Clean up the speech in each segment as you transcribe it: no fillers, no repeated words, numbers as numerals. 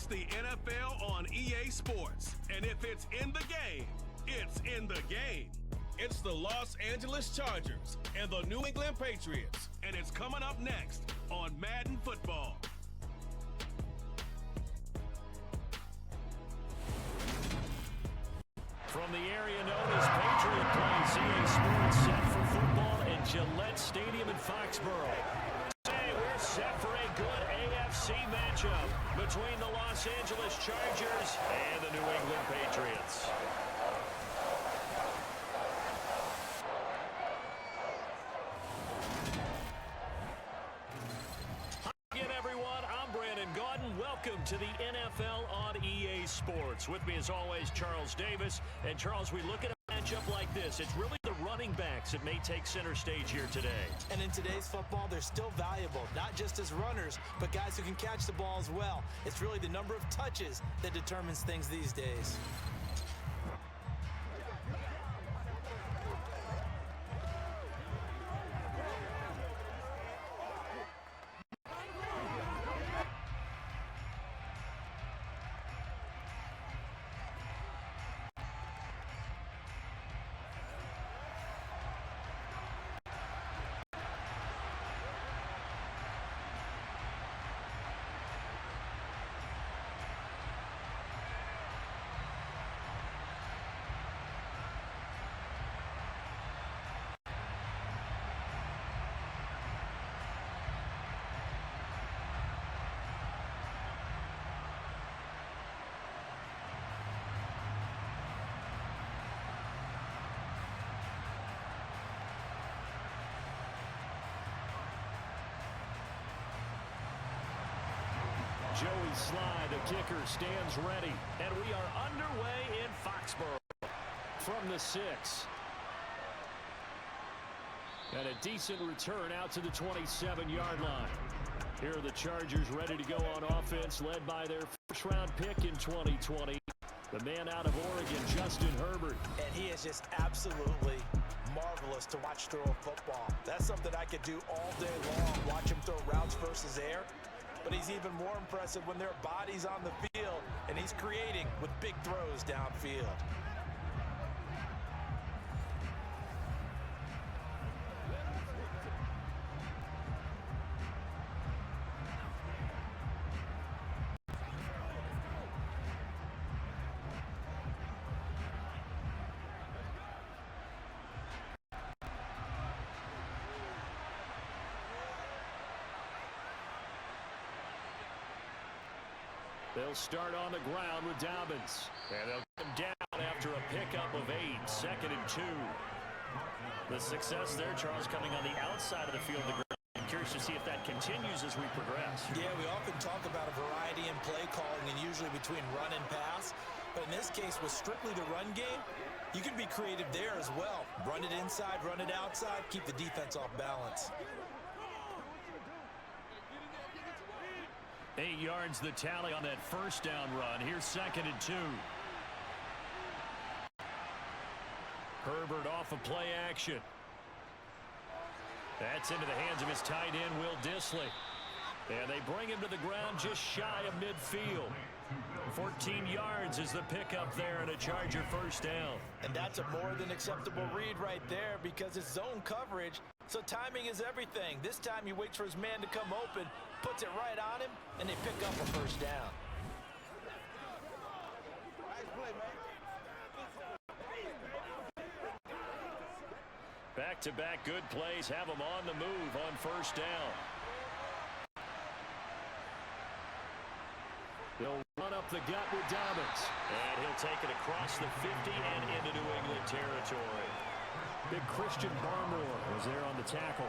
It's the NFL on EA Sports. And if it's in the game, it's in the game. It's the Los Angeles Chargers and the New England Patriots. And it's coming up next on Madden Football. From the area known as Patriot Place, EA Sports set for football at Gillette Stadium in Foxborough. Today we're set for a good AFC matchup between the Los Angeles Chargers and the New England Patriots. Welcome to the NFL on EA Sports. With me, as always, Charles Davis. And, Charles, we look at a matchup like this. It's really the running backs that may take center stage here today. And in today's football, they're still valuable, not just as runners, but guys who can catch the ball as well. It's really the number of touches that determines things these days. Joey Sly, the kicker, stands ready. And we are underway in Foxborough from the 6. And a decent return out to the 27-yard line. Here are the Chargers ready to go on offense, led by their first-round pick in 2020. The man out of Oregon, Justin Herbert. And he is just absolutely marvelous to watch throw a football. That's something I could do all day long, watch him throw routes versus air. But he's even more impressive when there are bodies on the field, and he's creating with big throws downfield. They'll start on the ground with Dobbins. And they'll come down after a pickup of 8, 2nd and 2. The success there, Charles, coming on the outside of the field. I'm curious to see if that continues as we progress. Yeah, we often talk about a variety in play calling and usually between run and pass. But in this case, with strictly the run game, you can be creative there as well. Run it inside, run it outside, keep the defense off balance. 8 yards the tally on that first down run. Here's 2nd and 2. Herbert off of play action. That's into the hands of his tight end, Will Dissly. And they bring him to the ground just shy of midfield. 14 yards is the pickup there and a Charger first down. And that's a more than acceptable read right there because it's zone coverage, so timing is everything. This time he waits for his man to come open, puts it right on him, and they pick up a first down. Nice play, man. Back-to-back good plays have him on the move on first down. They'll run up the gut with Dobbins. And he'll take it across the 50 and into New England territory. Big Christian Barmore was there on the tackle.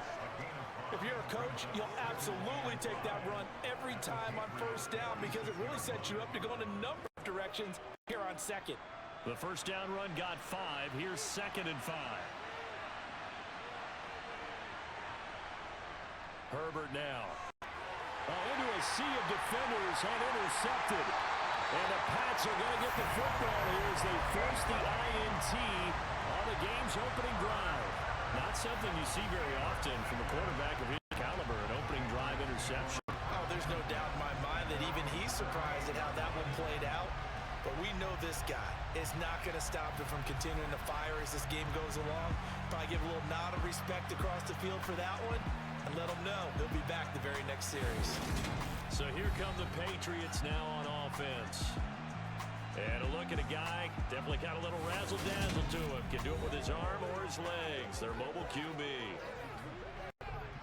If you're a coach, you'll absolutely take that run every time on first down because it really sets you up to go in a number of directions here on second. The first down run got 5. Here's 2nd and 5. Herbert now. Into a sea of defenders and intercepted. And the Pats are going to get the football here as they force the INT on the game's opening drive. Not something you see very often from a quarterback of his caliber, an opening drive interception. Oh, there's no doubt in my mind that even he's surprised at how that one played out. But we know this guy is not going to stop him from continuing to fire as this game goes along. Probably give a little nod of respect across the field for that one and let him know he'll be back the very next series. So here come the Patriots now on offense. And a look at a guy, definitely got a little razzle-dazzle to him. Can do it with his arm or his legs. Their mobile QB.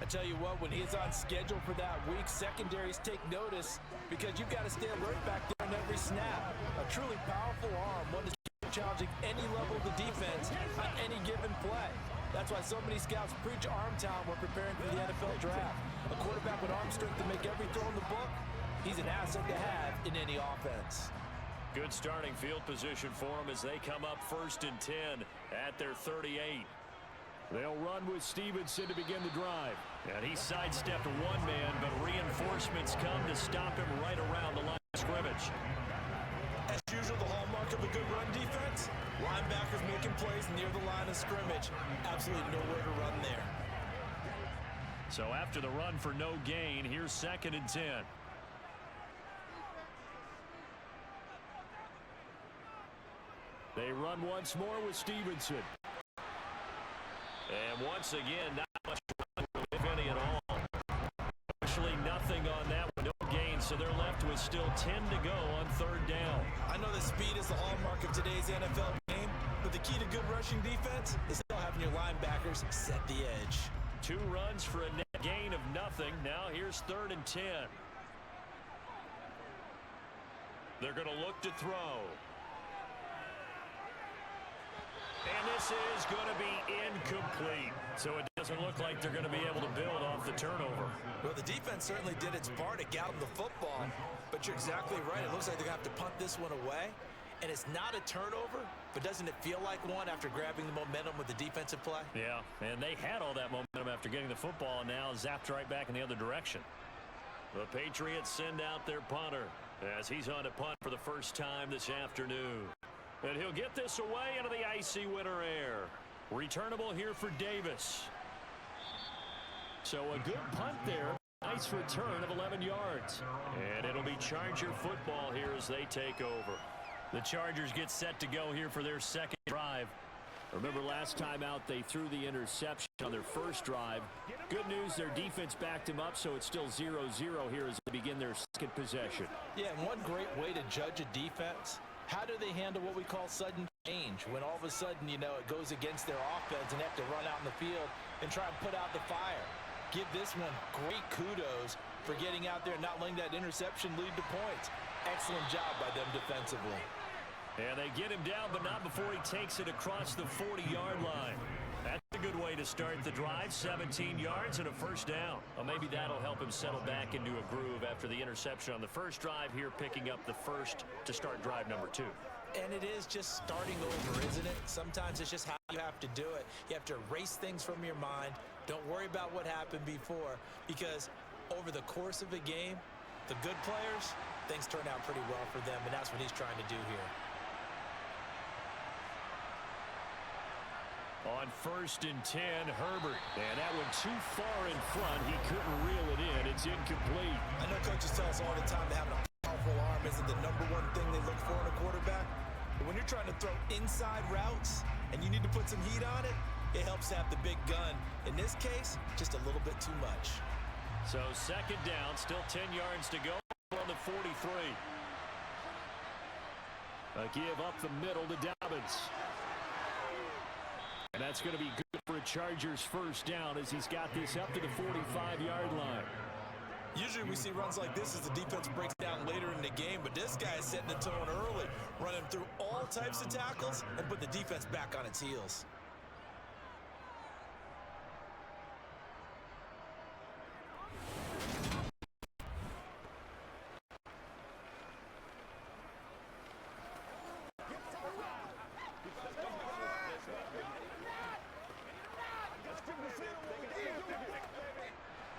I tell you what, when he's on schedule for that week, secondaries take notice because you've got to stay alert back there on every snap. A truly powerful arm, one that's challenging any level of the defense on any given play. That's why so many scouts preach arm talent when preparing for the NFL draft. A quarterback with arm strength to make every throw in the book, he's an asset to have in any offense. Good starting field position for them as they come up 1st and 10 at their 38. They'll run with Stevenson to begin the drive. And he sidestepped one man, but reinforcements come to stop him right around the line of scrimmage. As usual, the hallmark of a good run defense, linebackers making plays near the line of scrimmage. Absolutely nowhere to run there. So after the run for no gain, here's 2nd and 10. They run once more with Stevenson. And once again, not much run, if any at all. Actually, nothing on that one, no gain, so they're left with still 10 to go on 3rd down. I know that speed is the hallmark of today's NFL game, but the key to good rushing defense is still having your linebackers set the edge. 2 runs for a net gain of nothing. Now here's 3rd and 10. They're going to look to throw. And this is going to be incomplete. So it doesn't look like they're going to be able to build off the turnover. Well, the defense certainly did its part to get them the football. But you're exactly right. It looks like they're going to have to punt this one away. And it's not a turnover, but doesn't it feel like one after grabbing the momentum with the defensive play? Yeah, and they had all that momentum after getting the football and now zapped right back in the other direction. The Patriots send out their punter as he's on to punt for the first time this afternoon. And he'll get this away into the icy winter air. Returnable here for Davis. So a good punt there. Nice return of 11 yards. And it'll be Charger football here as they take over. The Chargers get set to go here for their 2nd drive. Remember last time out they threw the interception on their 1st drive. Good news, their defense backed them up, so it's still 0-0 here as they begin their 2nd possession. Yeah, and one great way to judge a defense, how do they handle what we call sudden change? When all of a sudden, you know, it goes against their offense and they have to run out in the field and try and put out the fire. Give this one great kudos for getting out there and not letting that interception lead to points. Excellent job by them defensively. And they get him down, but not before he takes it across the 40-yard line. That's a good way to start the drive. 17 yards and a 1st down. Well, maybe that'll help him settle back into a groove after the interception on the 1st drive here, picking up the 1st to start drive number 2. And it is just starting over, isn't it? Sometimes it's just how you have to do it. You have to erase things from your mind. Don't worry about what happened before, because over the course of a game, the good players, things turn out pretty well for them, and that's what he's trying to do here. On 1st and 10, Herbert. And that one too far in front. He couldn't reel it in. It's incomplete. I know coaches tell us all the time that having a powerful arm isn't the #1 thing they look for in a quarterback. But when you're trying to throw inside routes and you need to put some heat on it, it helps to have the big gun. In this case, just a little bit too much. So 2nd down, still 10 yards to go on the 43. A give up the middle to Dobbins. And that's going to be good for a Chargers 1st down as he's got this up to the 45-yard line. Usually we see runs like this as the defense breaks down later in the game, but this guy is setting the tone early, running through all types of tackles and put the defense back on its heels.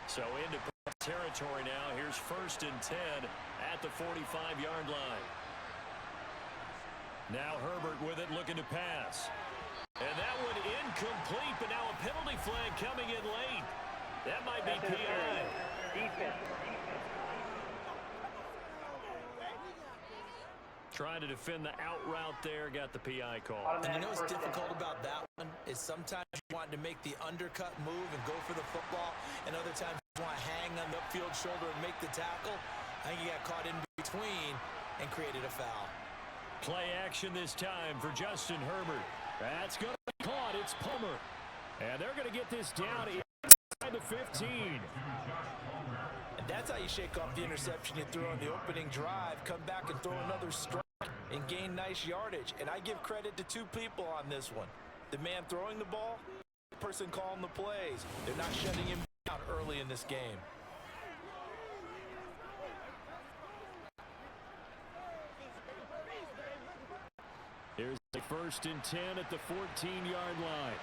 So into territory now. Here's 1st and 10 at the 45-yard line. Now Herbert with it, looking to pass. And that one incomplete, but now a penalty flag coming in late. That might be PI. Trying to defend the out route there, got the PI call. And you know what's difficult about that one is sometimes you want to make the undercut move and go for the football, and other times you want to hang on the upfield shoulder and make the tackle. I think he got caught in between and created a foul. Play action this time for Justin Herbert. That's going to be caught. It's Palmer. And they're going to get this down inside the 15. And that's how you shake off the interception you threw on the opening drive, come back and throw another strike and gain nice yardage. And I give credit to two people on this one. The man throwing the ball, the person calling the plays. They're not shutting him down early in this game. Here's the 1st and 10 at the 14-yard line.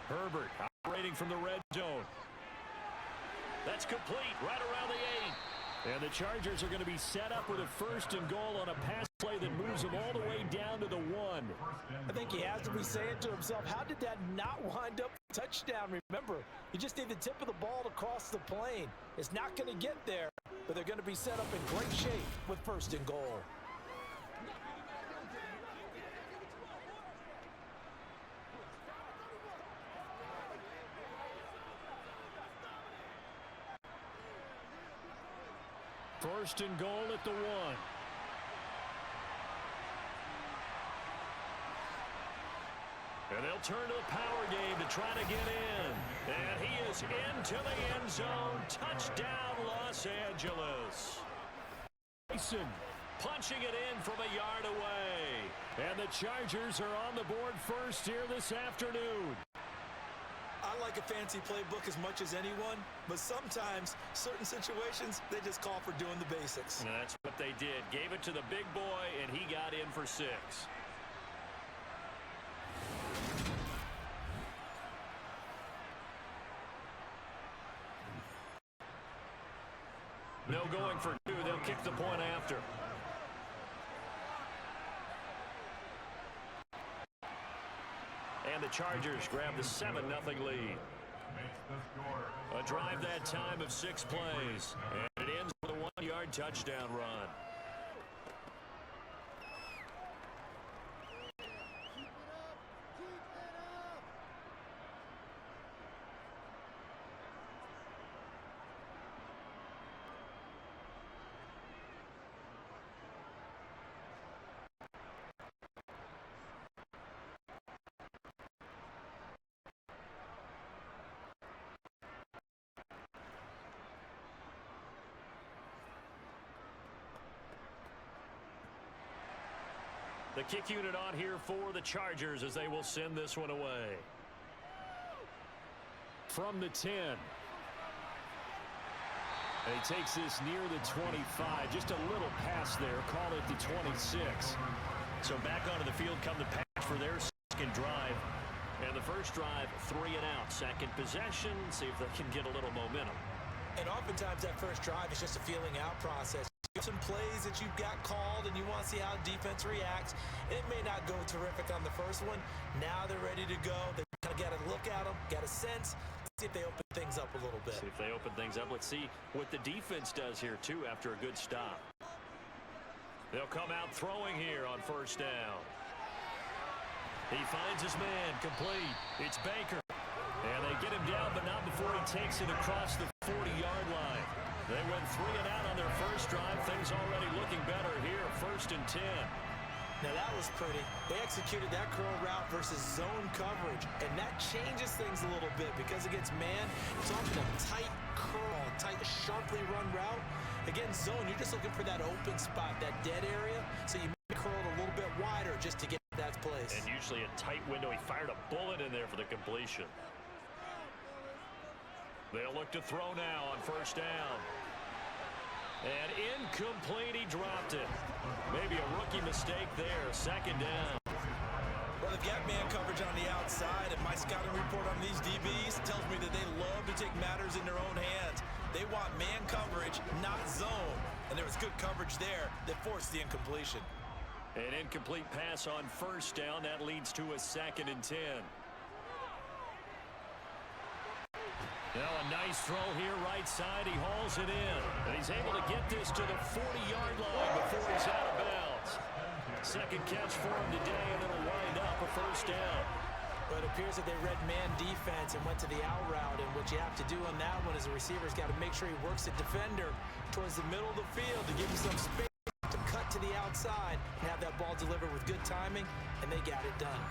Herbert operating from the red zone. That's complete right around the 8. And the Chargers are going to be set up with a 1st and goal on a pass play that moves them all the way down to the 1. I think he has to be saying to himself, how did that not wind up a touchdown? Remember, you just need the tip of the ball to cross the plane. It's not going to get there, but they're going to be set up in great shape with 1st and goal. First and goal at the 1. And they'll turn to the power game to try to get in. And he is into the end zone. Touchdown, Los Angeles. Mason punching it in from a yard away. And the Chargers are on the board first here this afternoon. I like a fancy playbook as much as anyone, but sometimes certain situations, they just call for doing the basics. And that's what they did. Gave it to the big boy, and he got in for 6. No going for 2. They'll kick the point after. And the Chargers grab the 7-0 lead. A drive that time of 6 plays. And it ends with a 1-yard touchdown run. The kick unit on here for the Chargers as they will send this one away. From the 10. And he takes this near the 25. Just a little pass there. Call it the 26. So back onto the field come the Pats for their second drive. And the first drive, 3 and out. Second possession. See if they can get a little momentum. And oftentimes that first drive is just a feeling out process. Some plays that you've got called and you want to see how defense reacts. It may not go terrific on the first one. Now they're ready to go. They kind of got to look at them, got a sense. See if they open things up a little bit. See if they open things up. Let's see what the defense does here too after a good stop. They'll come out throwing here on first down. He finds his man complete. It's Baker. And they get him down, but not before he takes it across the 40-yard line. They went 3 and out on their first drive. Things already looking better here. 1st and 10. Now that was pretty. They executed that curl route versus zone coverage, and that changes things a little bit because against man, it's often a tight curl, tight, sharply run route. Against zone, you're just looking for that open spot, that dead area, so you may curl it a little bit wider just to get to that place. And usually a tight window. He fired a bullet in there for the completion. They'll look to throw now on first down. And incomplete, he dropped it. Maybe a rookie mistake there, 2nd down. Well, they've got man coverage on the outside, and my scouting report on these DBs tells me that they love to take matters in their own hands. They want man coverage, not zone. And there was good coverage there that forced the incompletion. An incomplete pass on first down. That leads to a 2nd and 10. Now a nice throw here right side. He hauls it in. And he's able to get this to the 40-yard line before he's out of bounds. Second catch for him today, and it'll wind up a first down. But it appears that they read man defense and went to the out route. And what you have to do on that one is the receiver's got to make sure he works the defender towards the middle of the field to give him some space to cut to the outside and have that ball delivered with good timing, and they got it done.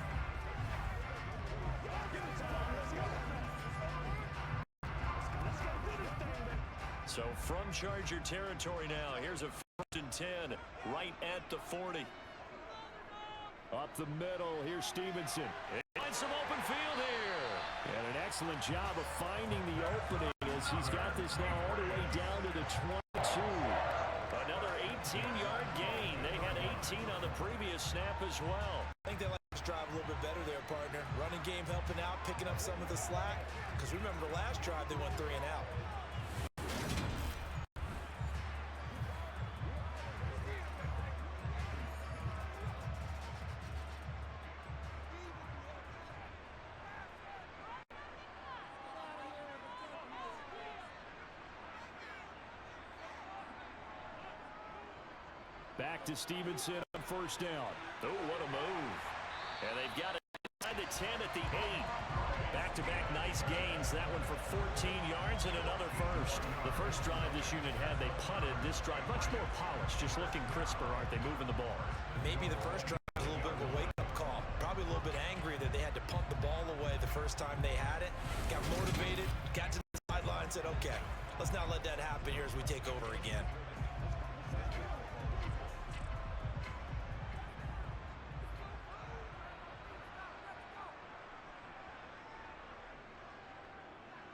So from Charger territory now, here's a 1st and 10 right at the 40. Up the middle, here's Stevenson. He finds some open field here. And an excellent job of finding the opening as he's got this now all the way down to the 22. Another 18-yard gain. They had 18 on the previous snap as well. I think they like this drive a little bit better there, partner. Running game helping out, picking up some of the slack. Because remember the last drive, they went 3 and out. Back to Stevenson on 1st down. Oh, what a move. And they've got it inside the 10 at the 8. Back-to-back nice gains. That one for 14 yards and another first. The first drive this unit had, they punted. This drive much more polished, just looking crisper, aren't they, moving the ball? Maybe the first drive was a little bit of a wake-up call. Probably a little bit angry that they had to punt the ball away the first time they had it. Got motivated, got to the sideline, said, okay, let's not let that happen here as we take over again.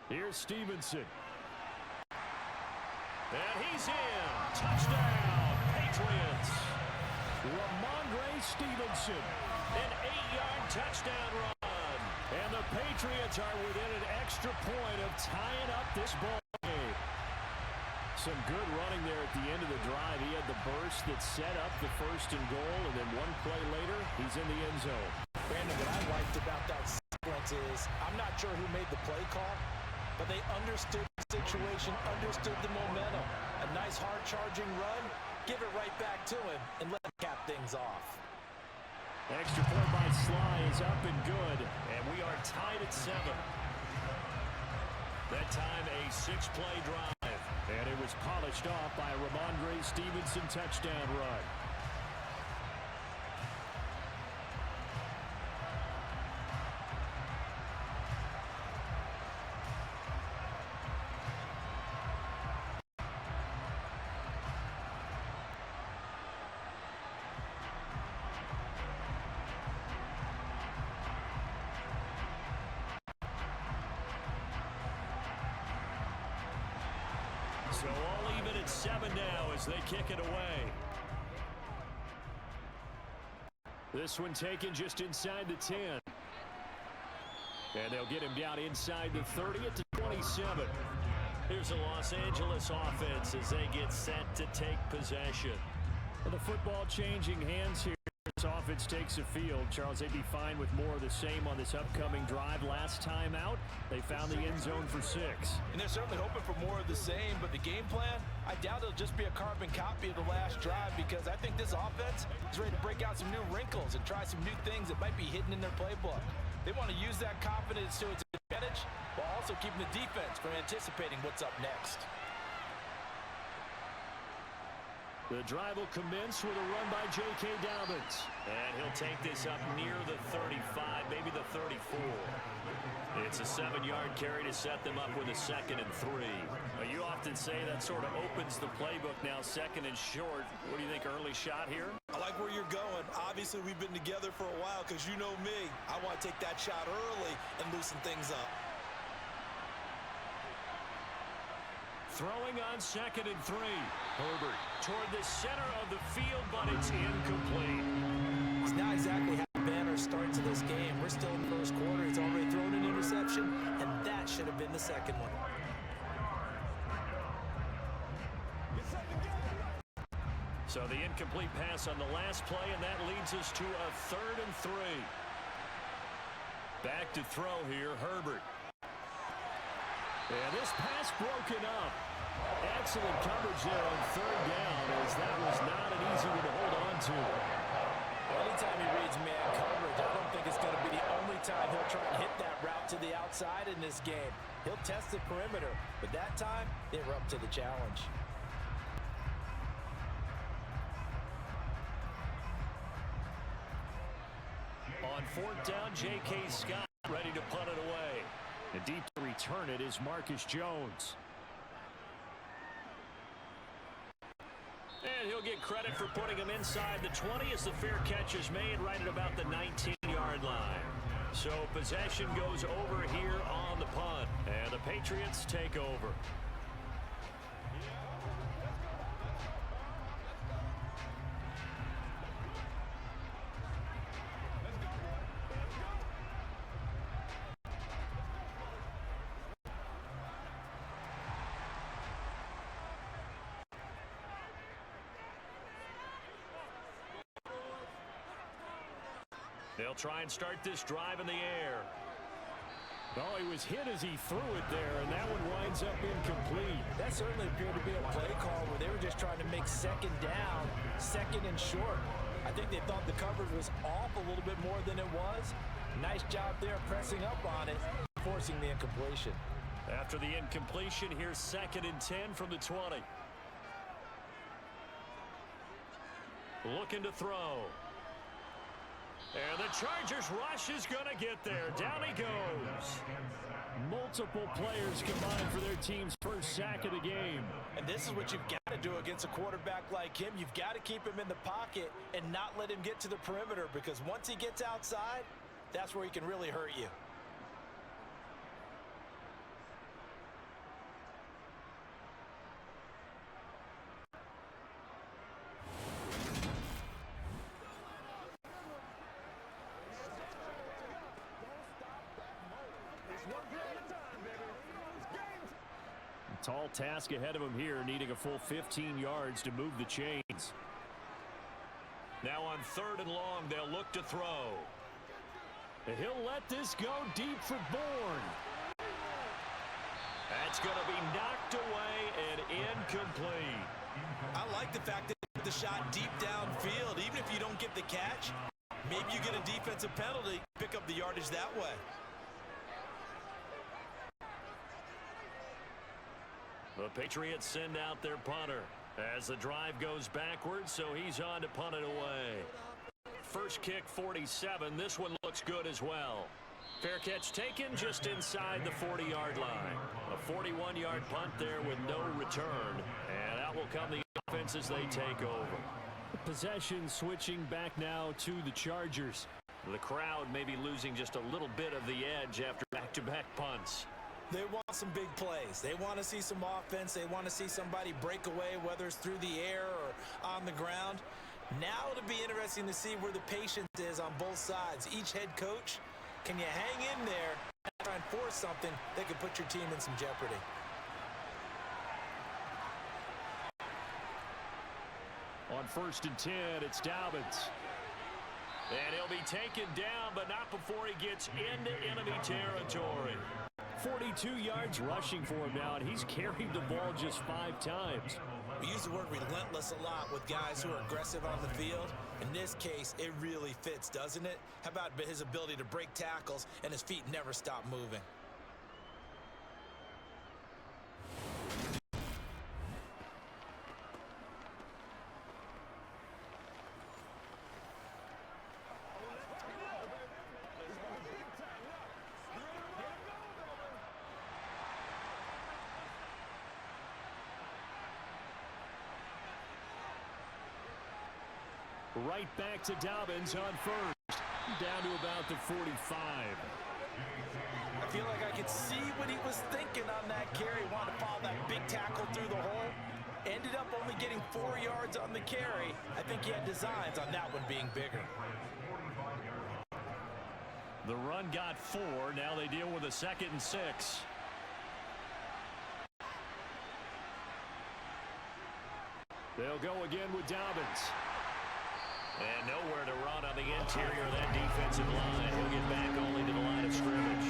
Here's Stevenson. And he's in. Touchdown, Patriots. Ramondre Stevenson. An 8-yard touchdown run. And the Patriots are within an extra point of tying up this ball game. Some good running there at the end of the drive. He had the burst that set up the 1st and goal, and then one play later, he's in the end zone. Brandon, what I liked about that sequence is I'm not sure who made the play call, but they understood the situation, understood the momentum. A nice hard-charging run, give it right back to him, and let him cap things off. Extra point by Sly is up and good, and we are tied at 7. That time a 6-play drive, and it was polished off by a Ramondre Stevenson touchdown run. So all even at 7 now as they kick it away. This one taken just inside the 10. And they'll get him down inside the 30 at the 27. Here's the Los Angeles offense as they get set to take possession. Well, the football changing hands here. This offense takes the field. Charles, they'd be fine with more of the same on this upcoming drive. Last time out, they found the end zone for 6. And they're certainly hoping for more of the same, but the game plan, I doubt it'll just be a carbon copy of the last drive, because I think this offense is ready to break out some new wrinkles and try some new things that might be hidden in their playbook. They want to use that confidence to its advantage while also keeping the defense from anticipating what's up next. The drive will commence with a run by J.K. Dobbins. And he'll take this up near the 35, maybe the 34. It's a 7-yard carry to set them up with a 2nd and 3. You often say that sort of opens the playbook now, 2nd and short. What do you think, early shot here? I like where you're going. Obviously, we've been together for a while because you know me. I want to take that shot early and loosen things up. Throwing on 2nd and 3. Herbert toward the center of the field, but it's incomplete. It's not exactly how the banner starts in this game. We're still in the first quarter. He's already thrown an interception, and that should have been the second one. So the incomplete pass on the last play, and that leads us to a 3rd and 3. Back to throw here, Herbert. And this pass broken up. Excellent coverage there on third down, as that was not an easy one to hold on to. Anytime he reads man coverage, I don't think it's going to be the only time he'll try and hit that route to the outside in this game. He'll test the perimeter, but that time, they were up to the challenge. On fourth down, J.K. Scott ready to punt it away. And deep to return it is Marcus Jones. And he'll get credit for putting him inside the 20 as the fair catch is made right at about the 19-yard line. So possession goes over here on the punt, and the Patriots take over. They'll try and start this drive in the air. Oh, he was hit as he threw it there, and that one winds up incomplete. That certainly appeared to be a play call where they were just trying to make second down, second and short. I think they thought the coverage was off a little bit more than it was. Nice job there pressing up on it, forcing the incompletion. After the incompletion, here's 2nd and 10 from the 20. Looking to throw. And the Chargers rush is going to get there. Down he goes. Multiple players combined for their team's first sack of the game. And this is what you've got to do against a quarterback like him. You've got to keep him in the pocket and not let him get to the perimeter, because once he gets outside, that's where he can really hurt you. Tall task ahead of him here, needing a full 15 yards to move the chains. Now on 3rd and long, they'll look to throw. And he'll let this go deep for Bourne. That's going to be knocked away and incomplete. I like the fact that the shot deep downfield, even if you don't get the catch, maybe you get a defensive penalty, pick up the yardage that way. The Patriots send out their punter as the drive goes backwards, so he's on to punt it away. First kick, 47. This one looks good as well. Fair catch taken just inside the 40-yard line. A 41-yard punt there with no return. And out will come the offense as they take over. Possession switching back now to the Chargers. The crowd may be losing just a little bit of the edge after back-to-back punts. They want some big plays. They want to see some offense. They want to see somebody break away, whether it's through the air or on the ground. Now it'll be interesting to see where the patience is on both sides. Each head coach, can you hang in there and try and force something that could put your team in some jeopardy? On 1st and 10, it's Dobbins. And he'll be taken down, but not before he gets into enemy territory. 42 yards rushing for him now, and he's carried the ball just 5 times. We use the word relentless a lot with guys who are aggressive on the field. In this case, it really fits, doesn't it? How about his ability to break tackles and his feet never stop moving? Right back to Dobbins on 1st. Down to about the 45. I feel like I could see what he was thinking on that carry. Wanted to follow that big tackle through the hole. Ended up only getting 4 yards on the carry. I think he had designs on that one being bigger. The run got 4. Now they deal with a 2nd and 6. They'll go again with Dobbins. And nowhere to run on the interior of that defensive line. He'll get back only to the line of scrimmage.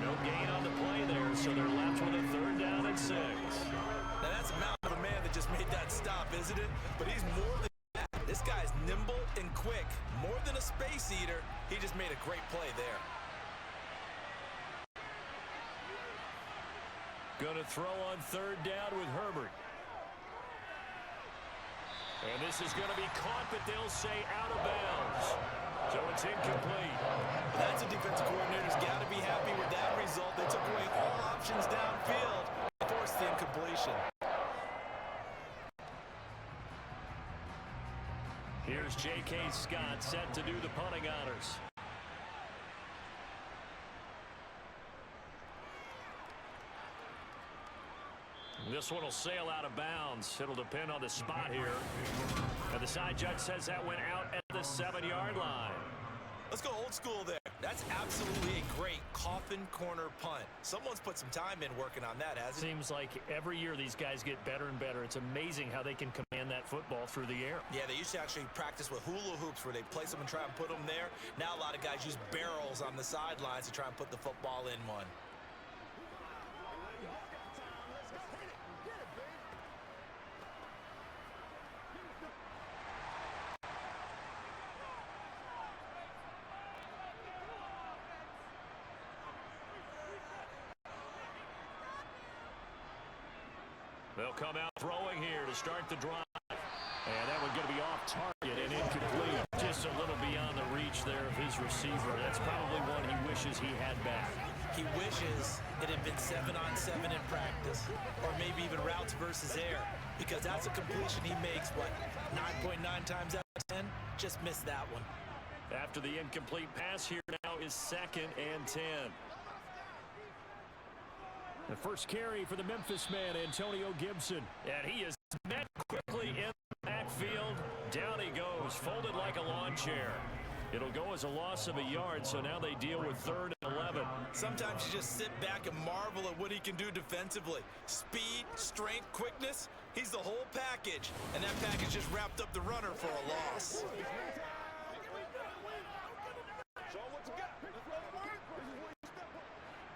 No gain on the play there, so so they're left with a 3rd down and 6. Now that's a mouth of a man that just made that stop, isn't it? But he's more than that. This guy's nimble and quick. More than a space eater, he just made a great play there. Going to throw on 3rd down with Herbert. And this is going to be caught, but they'll say out of bounds. So it's incomplete. That's a defensive coordinator's got to be happy with that result. They took away all options downfield and forced the incompletion. Here's J.K. Scott set to do the punting honors. This one will sail out of bounds. It'll depend on the spot here. And the side judge says that went out at the 7-yard line. Let's go old school there. That's absolutely a great coffin corner punt. Someone's put some time in working on that, hasn't it? Seems like every year these guys get better and better. It's amazing how they can command that football through the air. Yeah, they used to actually practice with hula hoops where they place them and try and put them there. Now a lot of guys use barrels on the sidelines to try and put the football in one. They'll come out throwing here to start the drive. And that one's going to be off target and incomplete. Just a little beyond the reach there of his receiver. That's probably one he wishes he had back. He wishes it had been 7-on-7 in practice, or maybe even routes versus air, because that's a completion he makes, what, 9.9 times out of 10? Just missed that one. After the incomplete pass, here now is 2nd and 10. The first carry for the Memphis man, Antonio Gibson. And he is met quickly in the backfield. Down he goes, folded like a lawn chair. It'll go as a loss of a yard, so now they deal with 3rd and 11. Sometimes you just sit back and marvel at what he can do defensively. Speed, strength, quickness, he's the whole package. And that package just wrapped up the runner for a loss.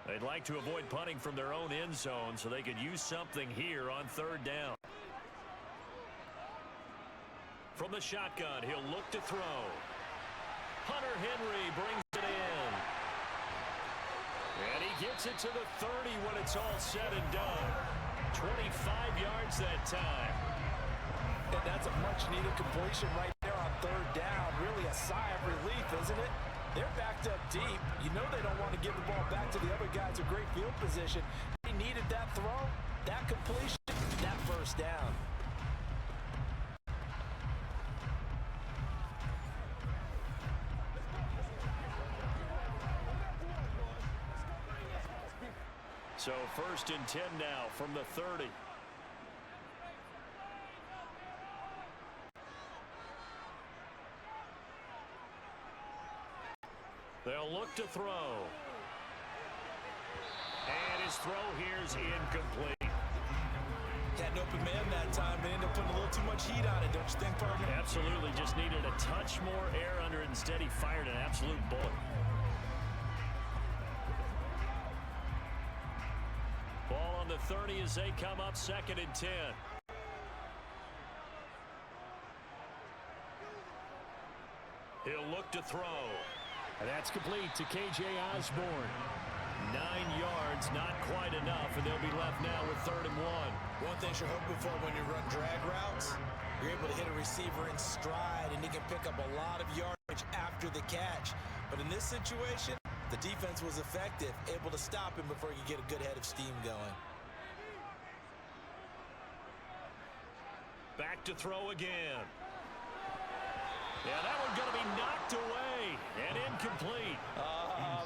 They'd like to avoid punting from their own end zone so they could use something here on 3rd down. From the shotgun, he'll look to throw. Hunter Henry brings it in. And he gets it to the 30 when it's all said and done. 25 yards that time. And that's a much-needed completion right there on 3rd down. Really a sigh of relief, isn't it? They're backed up deep. You know they don't want to give the ball back to the other guys in great field position. They needed that throw, that completion, that 1st down. So 1st and 10 now from the 30. They'll look to throw. And his throw here's incomplete. Had an open man that time. They ended up putting a little too much heat on it, don't you think, partner? Absolutely. Just needed a touch more air under it. Instead, he fired an absolute bullet. Ball on the 30 as they come up 2nd and 10. He'll look to throw. And that's complete to K.J. Osborne. 9 yards, not quite enough, and they'll be left now with 3rd and 1. One thing you're hoping for when you run drag routes, you're able to hit a receiver in stride, and he can pick up a lot of yardage after the catch. But in this situation, the defense was effective, able to stop him before he could get a good head of steam going. Back to throw again. Yeah, that one's going to be knocked away and incomplete.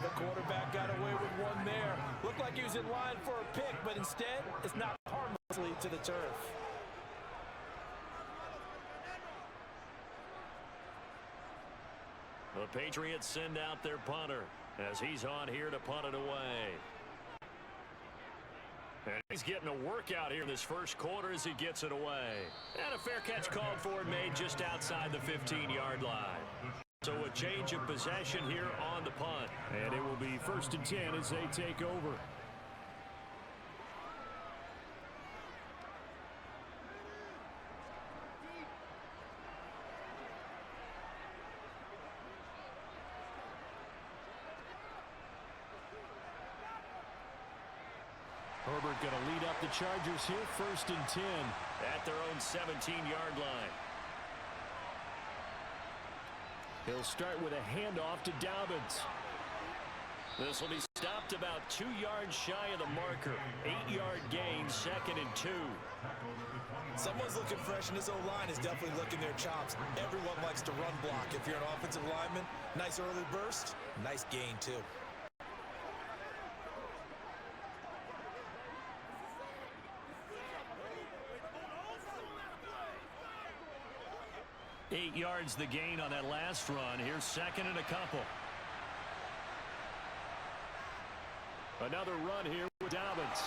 The quarterback got away with one there. Looked like he was in line for a pick, but instead, it's knocked harmlessly to the turf. The Patriots send out their punter as he's on here to punt it away. And he's getting a workout here in this 1st quarter as he gets it away. And a fair catch called for and made just outside the 15-yard line. So a change of possession here on the punt. And it will be 1st and 10 as they take over. Alford going to lead up the Chargers here, 1st and 10 at their own 17-yard line. He'll start with a handoff to Dobbins. This will be stopped about 2 yards shy of the marker. 8-yard gain, 2nd and 2. Someone's looking fresh, and his O-line is definitely licking their chops. Everyone likes to run block. If you're an offensive lineman, nice early burst, nice gain too. Eight yards the gain on that last run. Here's 2nd and a couple. Another run here with Dobbins.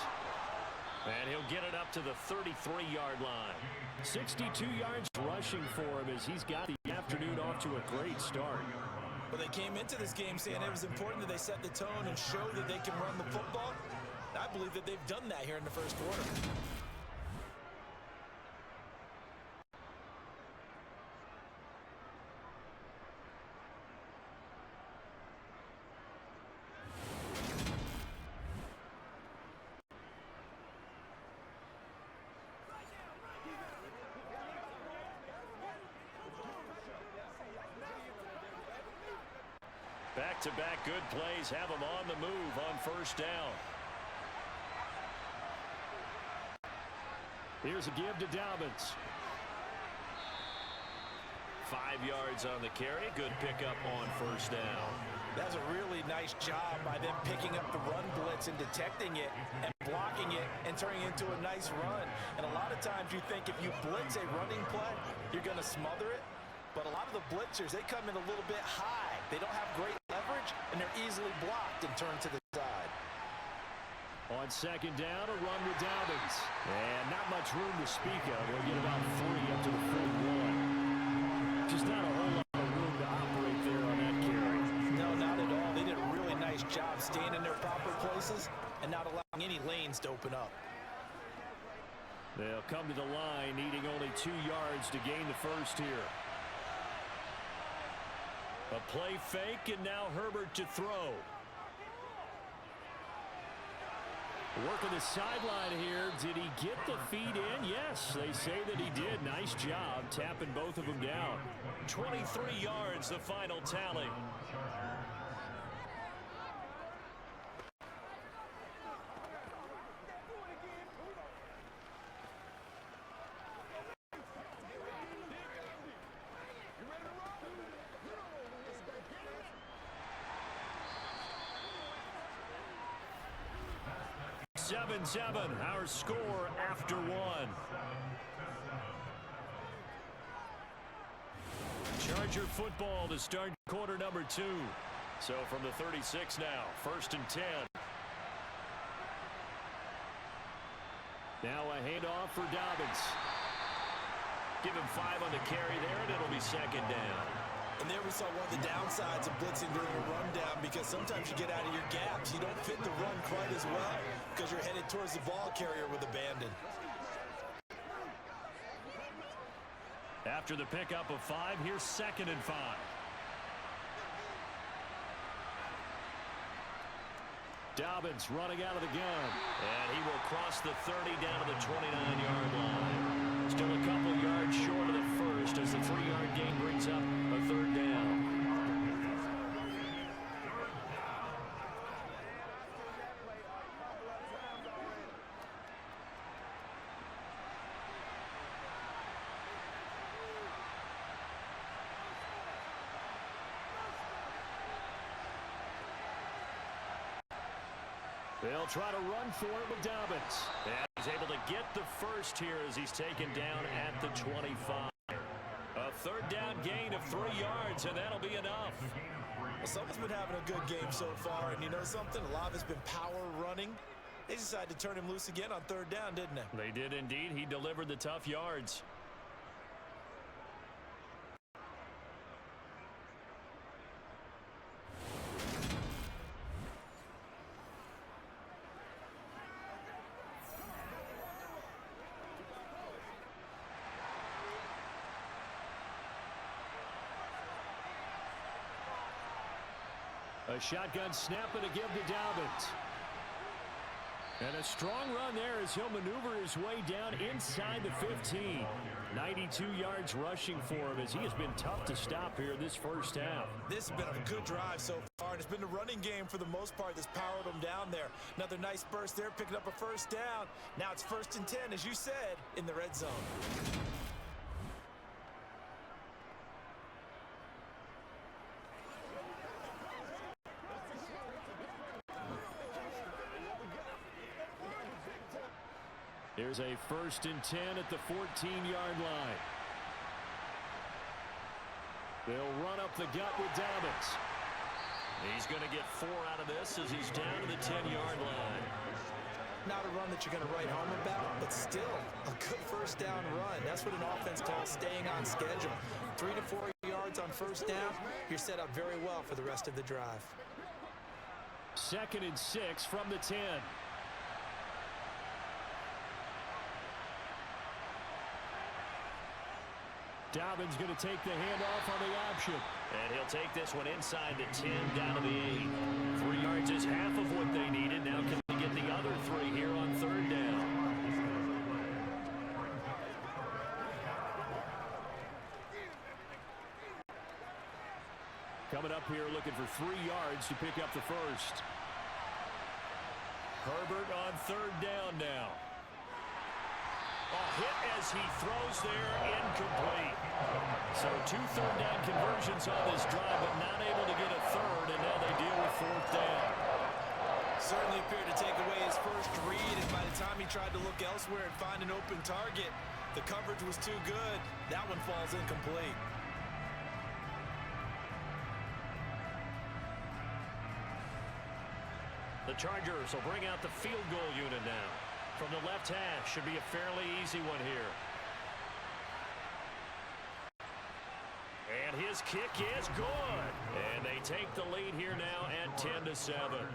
And he'll get it up to the 33-yard line. 62 yards rushing for him as he's got the afternoon off to a great start. But they came into this game saying it was important that they set the tone and show that they can run the football. I believe that they've done that here in the first quarter. Back-to-back good plays have him on the move on 1st down. Here's a give to Dobbins. 5 yards on the carry. Good pickup on 1st down. That's a really nice job by them picking up the run blitz and detecting it and blocking it and turning it into a nice run. And a lot of times you think if you blitz a running play, you're going to smother it. But a lot of the blitzers, they come in a little bit high. They don't have great leverage, and they're easily blocked and turned to the side. On 2nd down, a run with Dobbins. And not much room to speak of. He'll get about 3 up to the 41. Just not a whole lot of room to operate there on that carry. No, not at all. They did a really nice job staying in their proper places and not allowing any lanes to open up. They'll come to the line, needing only 2 yards to gain the first here. A play fake, and now Herbert to throw. Working the sideline here. Did he get the feet in? Yes, they say that he did. Nice job tapping both of them down. 23 yards, the final tally. Seven, our score after 1. Charger football to start quarter number 2. So from the 36 now, 1st and 10. Now a handoff for Dobbins. Give him 5 on the carry there, and it'll be 2nd down. And there we saw one of the downsides of blitzing during a rundown, because sometimes you get out of your gaps. You don't fit the run quite as well because you're headed towards the ball carrier with abandon. After the pickup of 5, here's 2nd and 5. Dobbins running out of the gun. And he will cross the 30 down to the 29-yard line. Still a couple yards short of the first as the 3-yard gain brings up a 3rd down. They'll try to run for it with Dobbins. And he's able to get the first here as he's taken down at the 25. A 3rd down gain of 3 yards, and that'll be enough. Well, someone's been having a good game so far, and you know something? A lot of it's been power running. They decided to turn him loose again on 3rd down, didn't they? They did indeed. He delivered the tough yards. A shotgun snap and a give to Dobbins. And a strong run there as he'll maneuver his way down inside the 15. 92 yards rushing for him as he has been tough to stop here this first half. This has been a good drive so far, and it's been the running game for the most part that's powered him down there. Another nice burst there, picking up a first down. Now it's 1st and 10, as you said, in the red zone. Here's a 1st and 10 at the 14-yard line. They'll run up the gut with Dobbins. He's going to get 4 out of this as he's down to the 10-yard line. Not a run that you're going to write home about, but still a good first down run. That's what an offense calls staying on schedule. 3 to 4 yards on first down, you're set up very well for the rest of the drive. 2nd and 6 from the 10. Dobbins going to take the handoff on the option. And he'll take this one inside the 10, down to the 8. 3 yards is half of what they needed. Now can they get the other 3 here on 3rd down? Coming up here looking for 3 yards to pick up the first. Herbert on 3rd down now. A hit as he throws there, incomplete. So 2 third down conversions on this drive, but not able to get a 3rd, and now they deal with 4th down. Certainly appeared to take away his first read, and by the time he tried to look elsewhere and find an open target, the coverage was too good. That one falls incomplete. The Chargers will bring out the field goal unit now. From the left hash, should be a fairly easy one here. And his kick is good. And they take the lead here now at 10-7.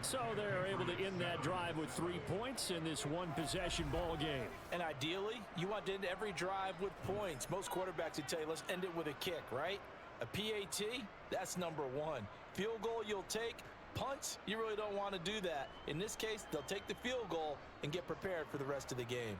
So they're able to end that drive with 3 points in this one-possession ball game. And ideally, you want to end every drive with points. Most quarterbacks would tell you, let's end it with a kick, right? A PAT, that's number 1. Field goal you'll take. Punts, you really don't want to do that. In this case, they'll take the field goal and get prepared for the rest of the game.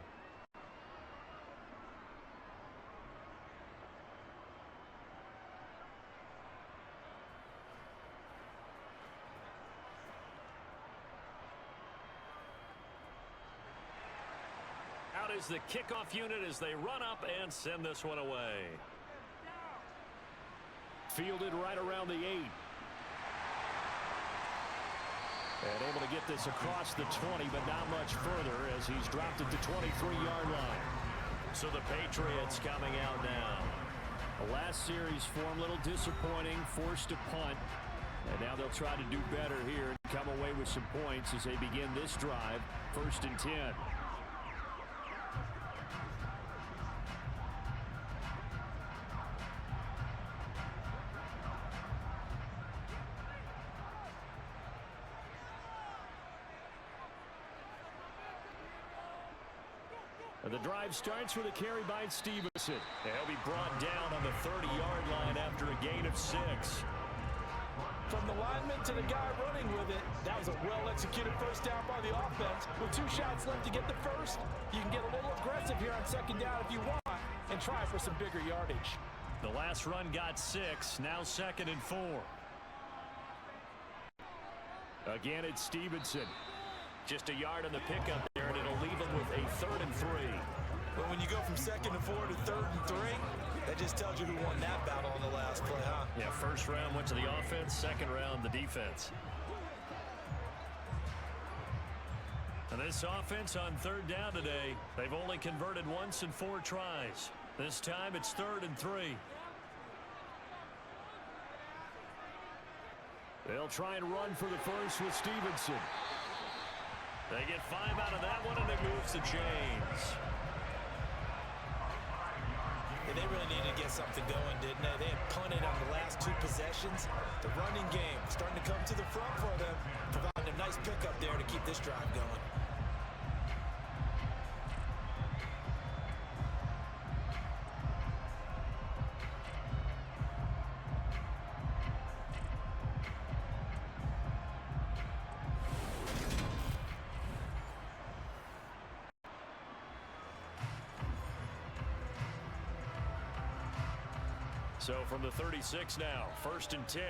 Out is the kickoff unit as they run up and send this one away. Fielded right around the 8. And able to get this across the 20, but not much further as he's dropped it to 23-yard line. So the Patriots coming out now. The last series for him, a little disappointing, forced to punt. And now they'll try to do better here and come away with some points as they begin this drive, 1st and 10. The drive starts with a carry by Stevenson. And he'll be brought down on the 30-yard line after a gain of 6. From the lineman to the guy running with it, that was a well-executed first down by the offense. With 2 shots left to get the first, you can get a little aggressive here on 2nd down if you want and try for some bigger yardage. The last run got 6, now 2nd and 4. Again, it's Stevenson. Just a yard on the pickup there, and it'll leave him with a 3rd and 3. But when you go from 2nd and 4 to 3rd and 3, that just tells you who won that battle on the last play, huh? Yeah, 1st round went to the offense, 2nd round the defense. And this offense on 3rd down today, they've only converted once in 4 tries. This time it's 3rd and 3. They'll try and run for the first with Stevenson. They get 5 out of that one, and it moves the chains. And they really needed to get something going, didn't they? They had punted on the last 2 possessions. The running game starting to come to the front for them, providing a nice pickup there to keep this drive going. So from the 36 now, 1st and 10.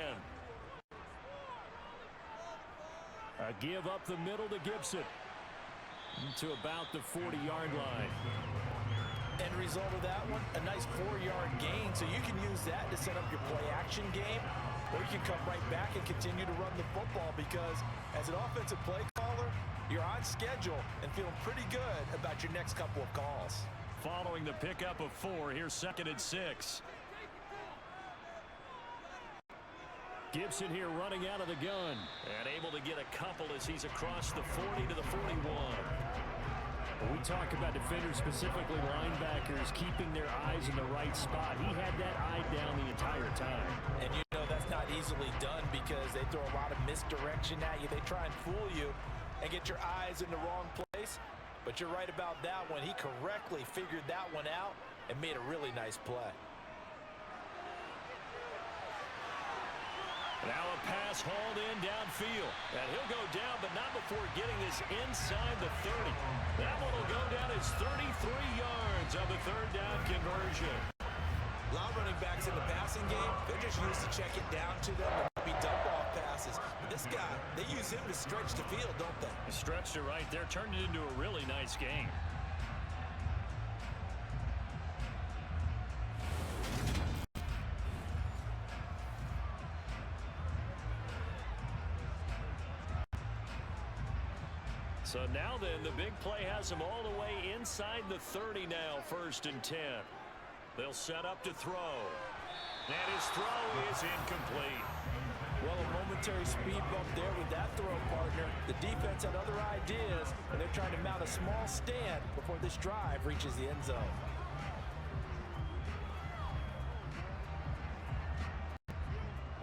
A give up the middle to Gibson. To about the 40-yard line. End result of that one, a nice 4-yard gain. So you can use that to set up your play-action game, or you can come right back and continue to run the football because as an offensive play caller, you're on schedule and feeling pretty good about your next couple of calls. Following the pickup of 4, here's 2nd and 6. Gibson here running out of the gun. And able to get a couple as he's across the 40 to the 41. When we talk about defenders, specifically linebackers, keeping their eyes in the right spot, he had that eye down the entire time. And you know that's not easily done because they throw a lot of misdirection at you. They try and fool you and get your eyes in the wrong place. But you're right about that one. He correctly figured that one out and made a really nice play. Now a pass hauled in downfield. And he'll go down, but not before getting this inside the 30. That one will go down as 33 yards on the 3rd down conversion. A lot of running backs in the passing game, they're just used to check it down to them and maybe dump-off passes. But this guy, they use him to stretch the field, don't they? Stretched it right there, turned it into a really nice game. So now then, the big play has him all the way inside the 30 now, 1st and 10. They'll set up to throw. And his throw is incomplete. Well, a momentary speed bump there with that throw, partner. The defense had other ideas, and they're trying to mount a small stand before this drive reaches the end zone.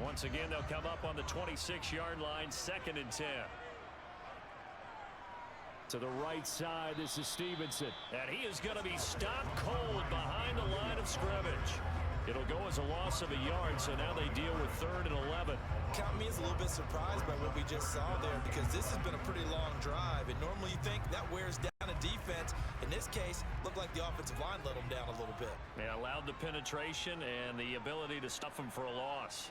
Once again, they'll come up on the 26-yard line, 2nd and 10. To the right side, this is Stevenson. And he is going to be stopped cold behind the line of scrimmage. It'll go as a loss of a yard, so now they deal with 3rd and 11. Count me as a little bit surprised by what we just saw there because this has been a pretty long drive, and normally you think that wears down a defense. In this case, looked like the offensive line let them down a little bit. They allowed the penetration and the ability to stuff him for a loss.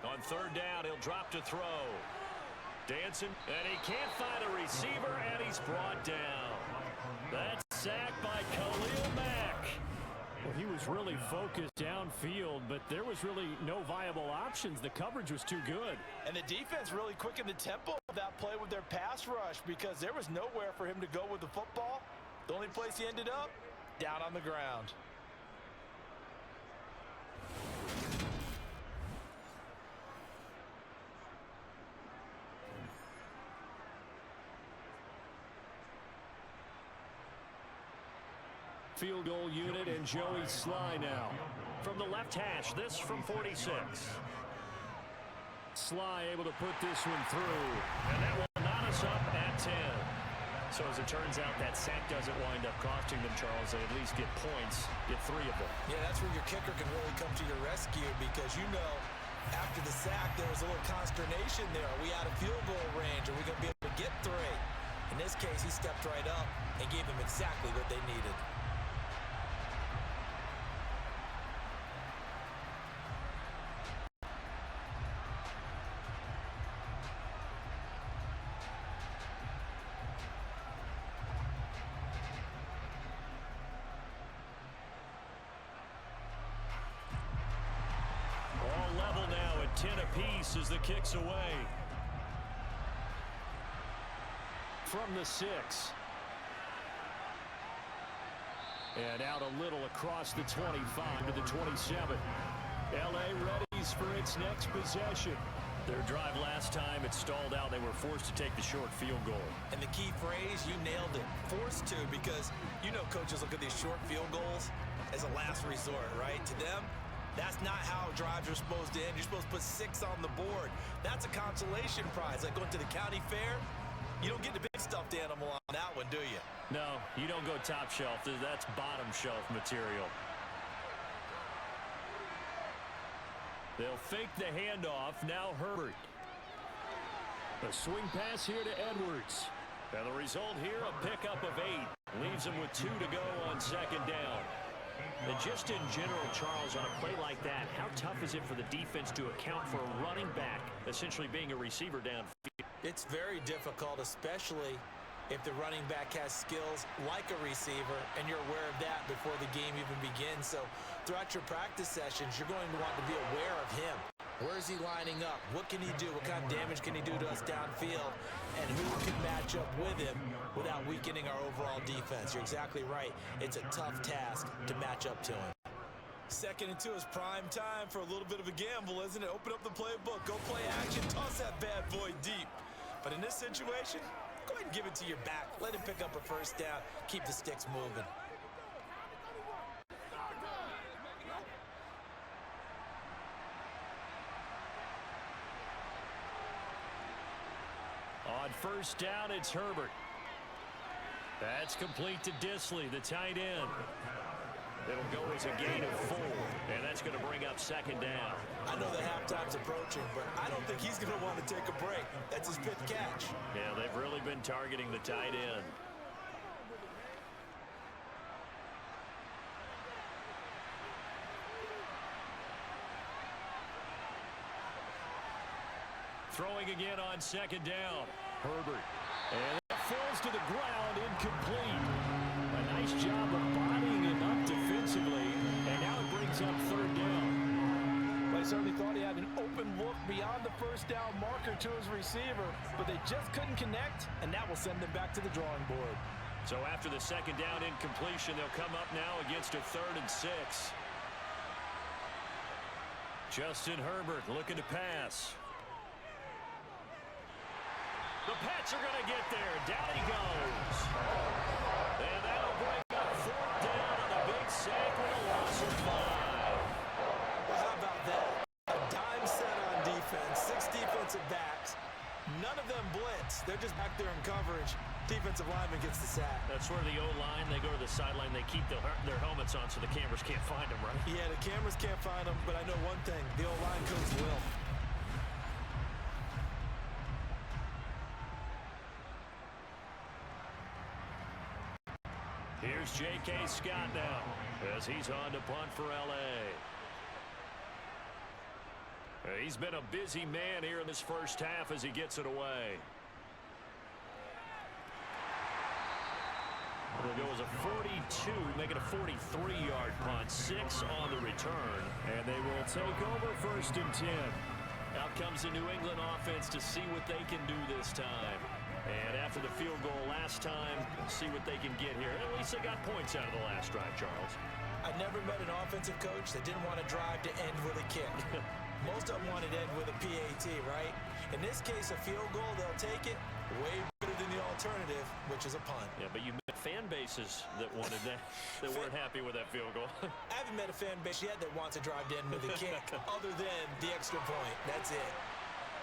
On 3rd down, he'll drop to throw. Dancing, and he can't find a receiver, and he's brought down. That's sacked by Khalil Mack. Well, he was really focused downfield, but there was really no viable options. The coverage was too good. And the defense really quickened the tempo of that play with their pass rush because there was nowhere for him to go with the football. The only place he ended up, down on the ground. Field goal unit and Joey Sly now. From the left hash, this from 46. Sly able to put this one through. And that will knot us up at 10. So as it turns out, that sack doesn't wind up costing them, Charles. They at least get points, get 3 of them. Yeah, that's where your kicker can really come to your rescue because you know after the sack there was a little consternation there. Are we out of field goal range? Are we going to be able to get 3? In this case, he stepped right up and gave them exactly what they needed. Level now at 10 apiece as the kick's away. From the 6. And out a little across the 25 to the 27. LA readies for its next possession. Their drive last time, it stalled out. They were forced to take the short field goal. And the key phrase, you nailed it. Forced to, because you know coaches look at these short field goals as a last resort, right? To them, that's not how drives are supposed to end. You're supposed to put 6 on the board. That's a consolation prize. Like going to the county fair, you don't get the big stuffed animal on that one, do you? No, you don't go top shelf. That's bottom shelf material. They'll fake the handoff. Now Herbert. A swing pass here to Edwards. And the result here, a pickup of 8. Leaves him with 2 to go on 2nd down. And just in general, Charles, on a play like that, how tough is it for the defense to account for a running back essentially being a receiver downfield? It's very difficult, especially if the running back has skills like a receiver, and you're aware of that before the game even begins. So throughout your practice sessions, you're going to want to be aware of him. Where is he lining up? What can he do? What kind of damage can he do to us downfield? And who can match up with him without weakening our overall defense? You're exactly right. It's a tough task to match up to him. 2nd and 2 is prime time for a little bit of a gamble, isn't it? Open up the playbook, go play action, toss that bad boy deep. But in this situation, go ahead and give it to your back. Let him pick up a first down. Keep the sticks moving. On first down, it's Herbert. That's complete to Disley, the tight end. It'll go as a gain of 4, and that's going to bring up 2nd down. I know that halftime's approaching, but I don't think he's going to want to take a break. That's his 5th catch. Yeah, they've really been targeting the tight end. Throwing again on 2nd down. Herbert. And it falls to the ground, incomplete. A nice job of bodying him up defensively, and now it brings up 3rd down. Well, I certainly thought he had an open look beyond the first down marker to his receiver, but they just couldn't connect, and that will send them back to the drawing board. So after the 2nd down incompletion, they'll come up now against a 3rd and 6. Justin Herbert looking to pass. The Pats are going to get there. Down he goes. And that'll bring up 4th down on a big sack with a loss of 5. Well, how about that? A dime set on defense, 6 defensive backs. None of them blitz. They're just back there in coverage. Defensive lineman gets the sack. That's where the O-line, they go to the sideline, they keep their helmets on so the cameras can't find them, right? Yeah, the cameras can't find them, but I know one thing. The O-line coach will. Here's J.K. Scott now as he's on to punt for L.A. He's been a busy man here in this first half as he gets it away. It'll go as a 42, make it a 43-yard punt, 6 on the return. And they will take over 1st and 10. Out comes the New England offense to see what they can do this time. And after the field goal last time, see what they can get here. At least they got points out of the last drive, Charles. I never met an offensive coach that didn't want to drive to end with a kick. Most of them wanted to end with a PAT, right? In this case, a field goal, they'll take it. Way better than the alternative, which is a punt. Yeah, but you met fan bases that wanted that, that weren't happy with that field goal. I haven't met a fan base yet that wants to drive to end with a kick, other than the extra point. That's it.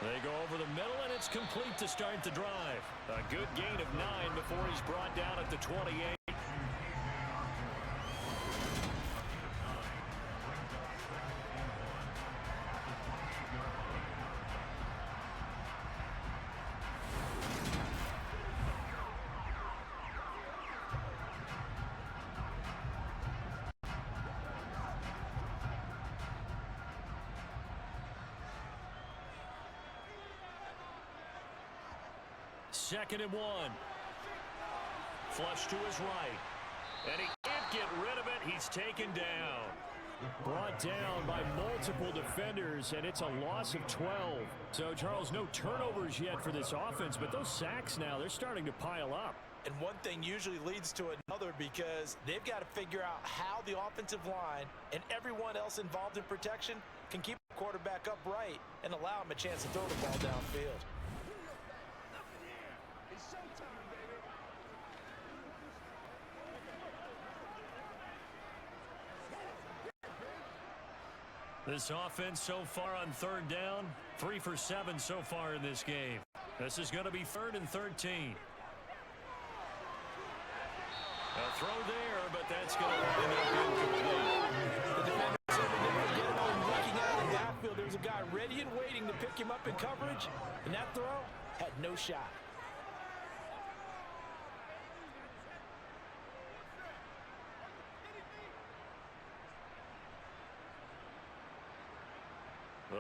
They go over the middle, and it's complete to start the drive. A good gain of 9 before he's brought down at the 28. Second and 1. Flush to his right. And he can't get rid of it. He's taken down. Brought down by multiple defenders, and it's a loss of 12. So, Charles, no turnovers yet for this offense, but those sacks now, they're starting to pile up. And one thing usually leads to another because they've got to figure out how the offensive line and everyone else involved in protection can keep the quarterback upright and allow him a chance to throw the ball downfield. This offense so far on 3rd down, 3 for 7 so far in this game. This is going to be 3rd and 13. A throw there, but that's going to wind up incomplete. The defender said that they were getting on looking out of the backfield. There was a guy ready and waiting to pick him up in coverage, and that throw had no shot.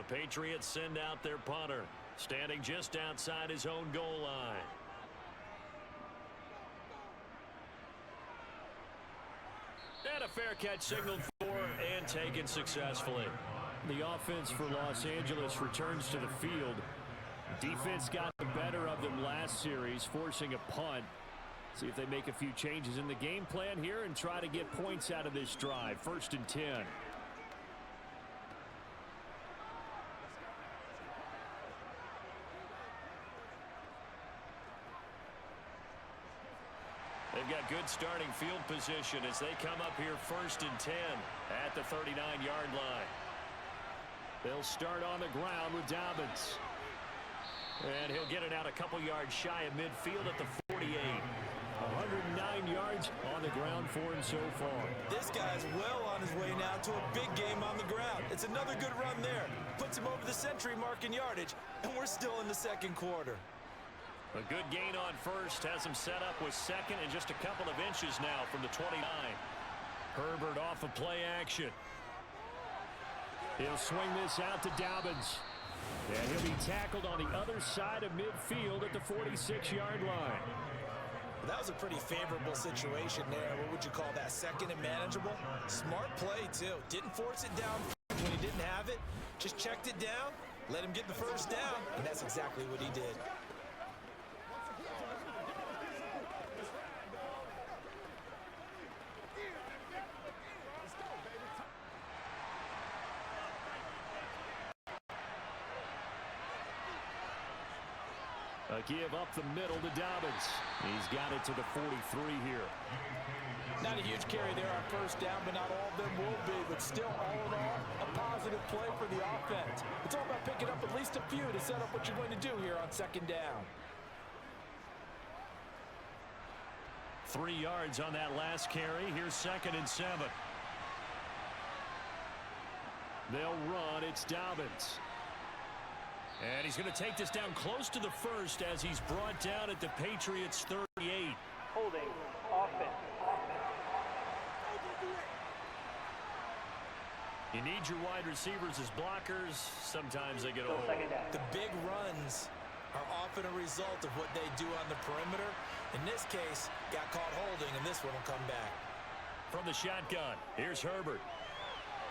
Patriots send out their punter, standing just outside his own goal line. And a fair catch signaled for and taken successfully. The offense for Los Angeles returns to the field. Defense got the better of them last series, forcing a punt. See if they make a few changes in the game plan here and try to get points out of this drive. 1st and 10. They've got good starting field position as they come up here 1st and 10 at the 39-yard line. They'll start on the ground with Dobbins. And he'll get it out a couple yards shy of midfield at the 48. 109 yards on the ground for him so far. This guy's well on his way now to a big game on the ground. It's another good run there. Puts him over the century mark in yardage, and we're still in the second quarter. A good gain on first has him set up with second and just a couple of inches now from the 29. Herbert off of play action. He'll swing this out to Dobbins. And he'll be tackled on the other side of midfield at the 46-yard line. That was a pretty favorable situation there. What would you call that? Second and manageable? Smart play, too. Didn't force it down when he didn't have it. Just checked it down, let him get the first down, and that's exactly what he did. A give up the middle to Dobbins. He's got it to the 43 here. Not a huge carry there on first down, but not all of them will be. But still, all in all, a positive play for the offense. It's all about picking up at least a few to set up what you're going to do here on second down. 3 yards on that last carry. Here's 2nd and 7. They'll run. It's Dobbins. And he's going to take this down close to the first as he's brought down at the Patriots 38. Holding offense. You need your wide receivers as blockers. Sometimes they get a hold. The big runs are often a result of what they do on the perimeter. In this case, got caught holding, and this one will come back. From the shotgun, here's Herbert.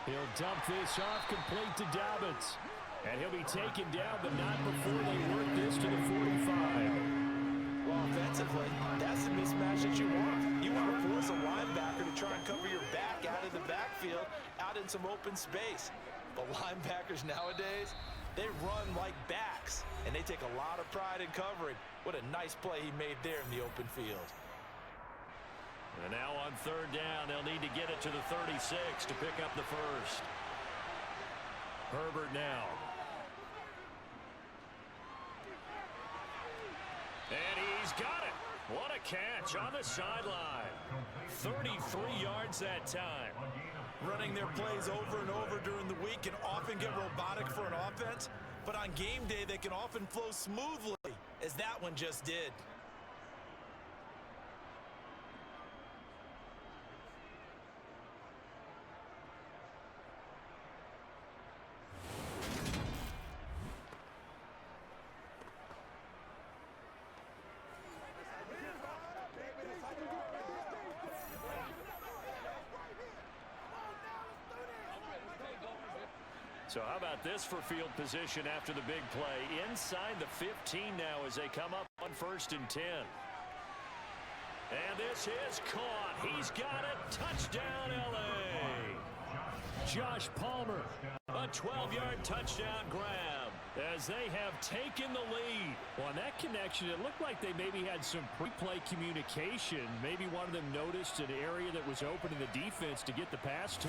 He'll dump this off complete to Dobbins. And he'll be taken down, but not before they work this to the 45. Well, offensively, that's the mismatch that you want. You want to force a linebacker to try and cover your back out of the backfield, out in some open space. But linebackers nowadays, they run like backs, and they take a lot of pride in covering. What a nice play he made there in the open field. And now on 3rd down, they'll need to get it to the 36 to pick up the first. Herbert now. And he's got it. What a catch on the sideline. 33 yards that time. Running their plays over and over during the week can often get robotic for an offense, but on game day they can often flow smoothly, as that one just did. So how about this for field position after the big play? Inside the 15 now as they come up on 1st and 10. And this is caught. He's got it. Touchdown, L.A. Josh Palmer. A 12-yard touchdown grab as they have taken the lead. Well, on that connection, it looked like they maybe had some pre-play communication. Maybe one of them noticed an area that was open in the defense to get the pass to.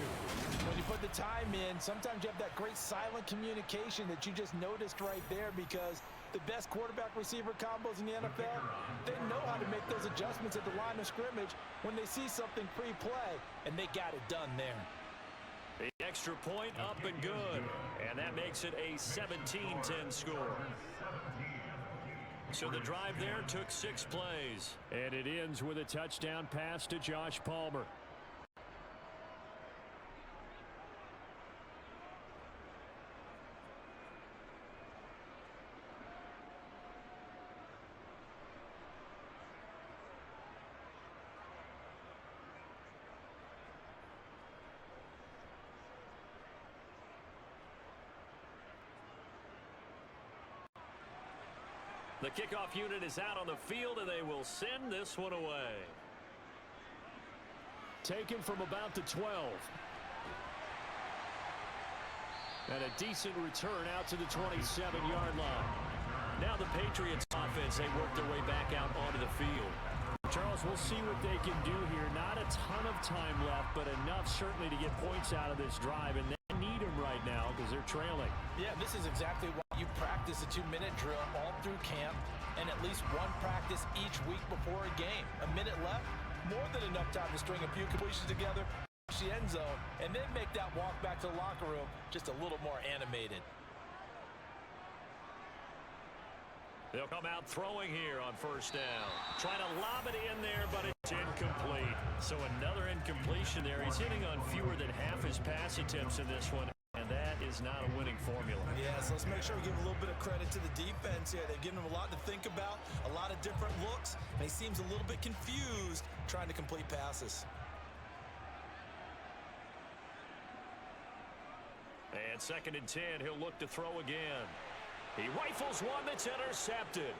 When you put the time in, sometimes you have that great silent communication that you just noticed right there, because the best quarterback-receiver combos in the NFL, they know how to make those adjustments at the line of scrimmage when they see something pre-play, and they got it done there. The extra point up and good, and that makes it a 17-10 score. So the drive there took 6 plays. And it ends with a touchdown pass to Josh Palmer. The kickoff unit is out on the field, and they will send this one away. Taken from about the 12. And a decent return out to the 27-yard line. Now the Patriots offense, they work their way back out onto the field. Charles, we'll see what they can do here. Not a ton of time left, but enough certainly to get points out of this drive. And they need them right now because they're trailing. Yeah, this is exactly why you practice a 2-minute drill all through camp and at least one practice each week before a game. A minute left, more than enough time to string a few completions together, the end zone, and then make that walk back to the locker room just a little more animated. They'll come out throwing here on first down. Trying to lob it in there, but it's incomplete. So another incompletion there. He's hitting on fewer than half his pass attempts in this one, and that is not a winning formula. Yeah, so let's make sure we give a little bit of credit to the defense here. They've given him a lot to think about, a lot of different looks, and he seems a little bit confused trying to complete passes. And 2nd and 10, he'll look to throw again. He rifles one that's intercepted.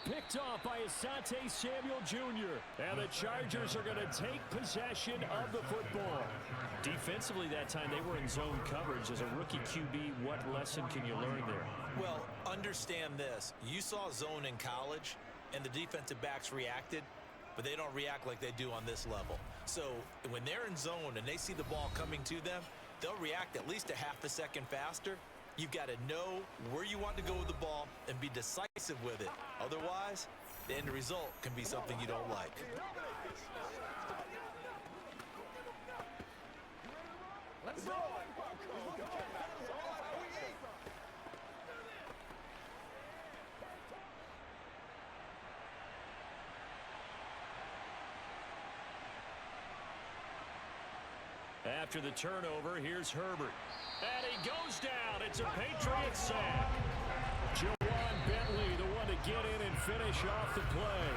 Picked off by Asante Samuel Jr. And the Chargers are going to take possession of the football. Defensively that time, they were in zone coverage. As a rookie QB, what lesson can you learn there? Well, understand this. You saw zone in college, and the defensive backs reacted, but they don't react like they do on this level. So when they're in zone and they see the ball coming to them, they'll react at least a half a second faster. You've got to know where you want to go with the ball and be decisive with it. Otherwise, the end result can be something you don't like. Let's go. After the turnover, here's Herbert. And he goes down. It's a Patriots sack. Jawan Bentley, the one to get in and finish off the play.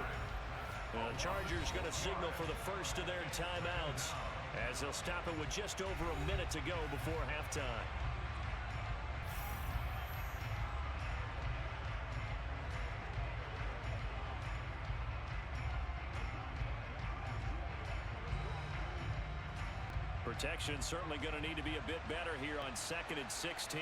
The Chargers going to signal for the first of their timeouts as they'll stop it with just over a minute to go before halftime. Protection certainly going to need to be a bit better here on 2nd and 16.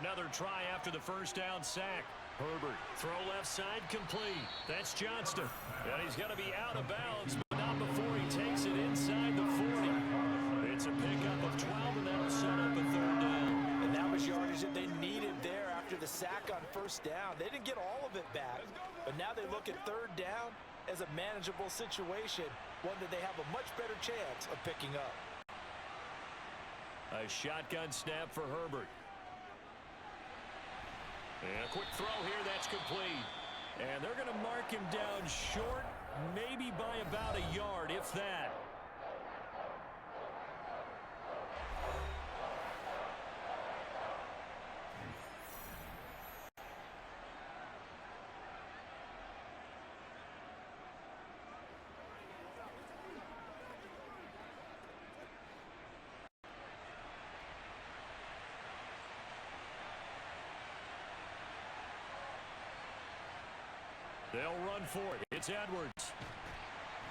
Another try after the first down sack. Herbert, throw left side complete. That's Johnston. And he's going to be out of bounds, but not before he takes it inside the 40. It's a pickup of 12, and that'll set up a 3rd down. And that was yardage that they needed there after the sack on first down. They didn't get all of it back, but now they look at 3rd down as a manageable situation, one that they have a much better chance of picking up. A shotgun snap for Herbert. And a quick throw here, that's complete. And they're going to mark him down short, maybe by about a yard, if that. They'll run for it. It's Edwards.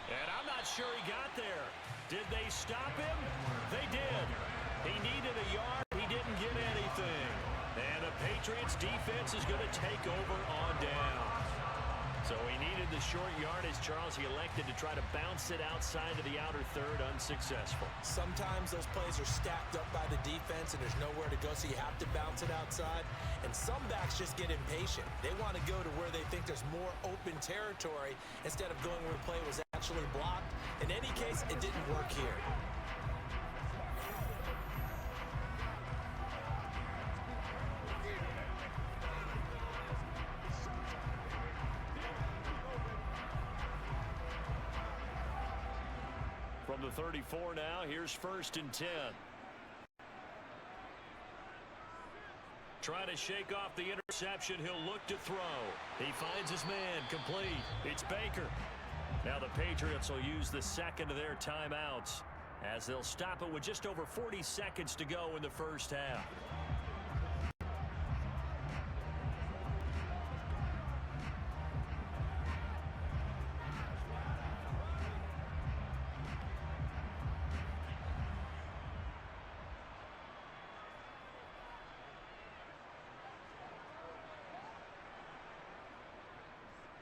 And I'm not sure he got there. Did they stop him? They did. He needed a yard. He didn't get anything. And the Patriots defense is going to take over on down. So he needed the short yardage, Charles. He elected to try to bounce it outside of the outer third, unsuccessful. Sometimes those plays are stacked up by the defense and there's nowhere to go, so you have to bounce it outside. And some backs just get impatient. They want to go to where they think there's more open territory instead of going where the play was actually blocked. In any case, it didn't work here. From the 34 now, here's 1st and 10. Trying to shake off the interception. He'll look to throw. He finds his man complete. It's Baker. Now the Patriots will use the 2nd of their timeouts as they'll stop it with just over 40 seconds to go in the first half.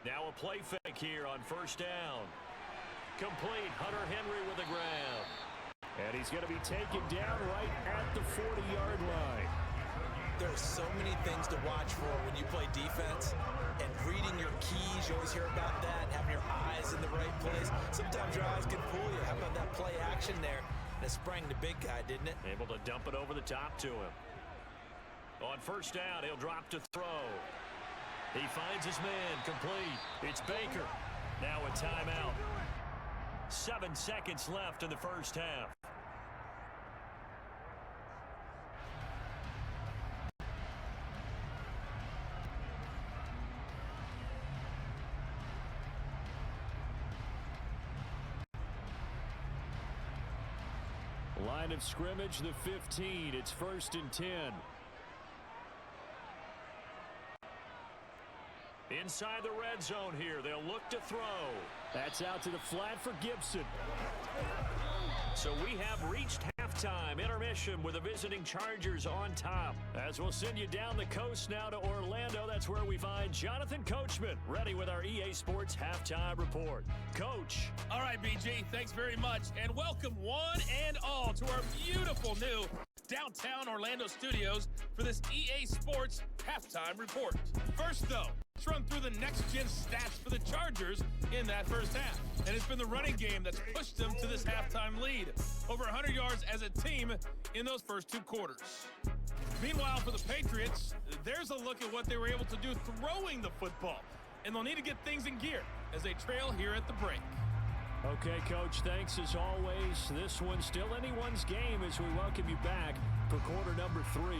Now a play fake here on first down. Complete. Hunter Henry with the grab. And he's going to be taken down right at the 40-yard line. There are so many things to watch for when you play defense, and reading your keys, you always hear about that, having your eyes in the right place. Sometimes your eyes can fool you. How about that play action there? And it sprang the big guy, didn't it? Able to dump it over the top to him. On first down, he'll drop to throw. He finds his man, complete. It's Baker. Now a timeout. 7 seconds left in the first half. Line of scrimmage, the 15. It's 1st and 10. Inside the red zone here. They'll look to throw. That's out to the flat for Gibson. So we have reached halftime. Intermission with the visiting Chargers on top. As we'll send you down the coast now to Orlando. That's where we find Jonathan Coachman ready with our EA Sports Halftime Report. Coach. All right, BG, thanks very much. And welcome one and all to our beautiful new downtown Orlando studios for this EA Sports Halftime Report. First, though, let's run through the next-gen stats for the Chargers in that first half. And it's been the running game that's pushed them to this halftime lead. Over 100 yards as a team in those first 2 quarters. Meanwhile, for the Patriots, there's a look at what they were able to do throwing the football. And they'll need to get things in gear as they trail here at the break. Okay, Coach, thanks as always. This one's still anyone's game as we welcome you back for quarter number 3.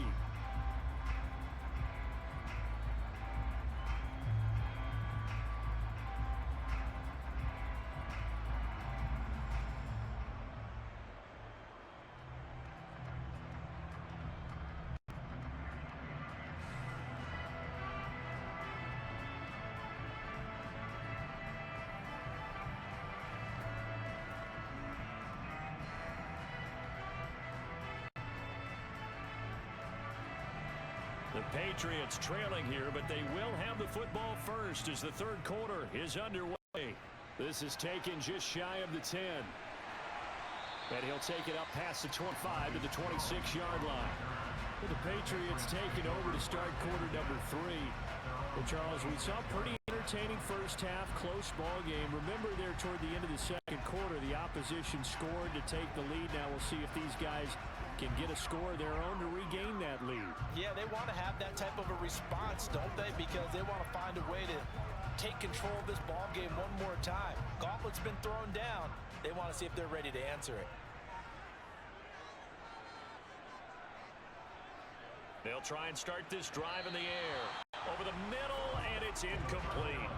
The Patriots trailing here, but they will have the football first as the third quarter is underway. This is taken just shy of the 10. And he'll take it up past the 25 to the 26-yard line. Well, the Patriots take it over to start quarter number 3. Well, Charles, we saw a pretty entertaining first half, close ball game. Remember there toward the end of the second quarter, the opposition scored to take the lead. Now we'll see if these guys can get a score of their own to regain that lead. Yeah, they want to have that type of a response, don't they? Because they want to find a way to take control of this ball game one more time. Gauntlet's been thrown down. They want to see if they're ready to answer it. They'll try and start this drive in the air. Over the middle, and it's incomplete.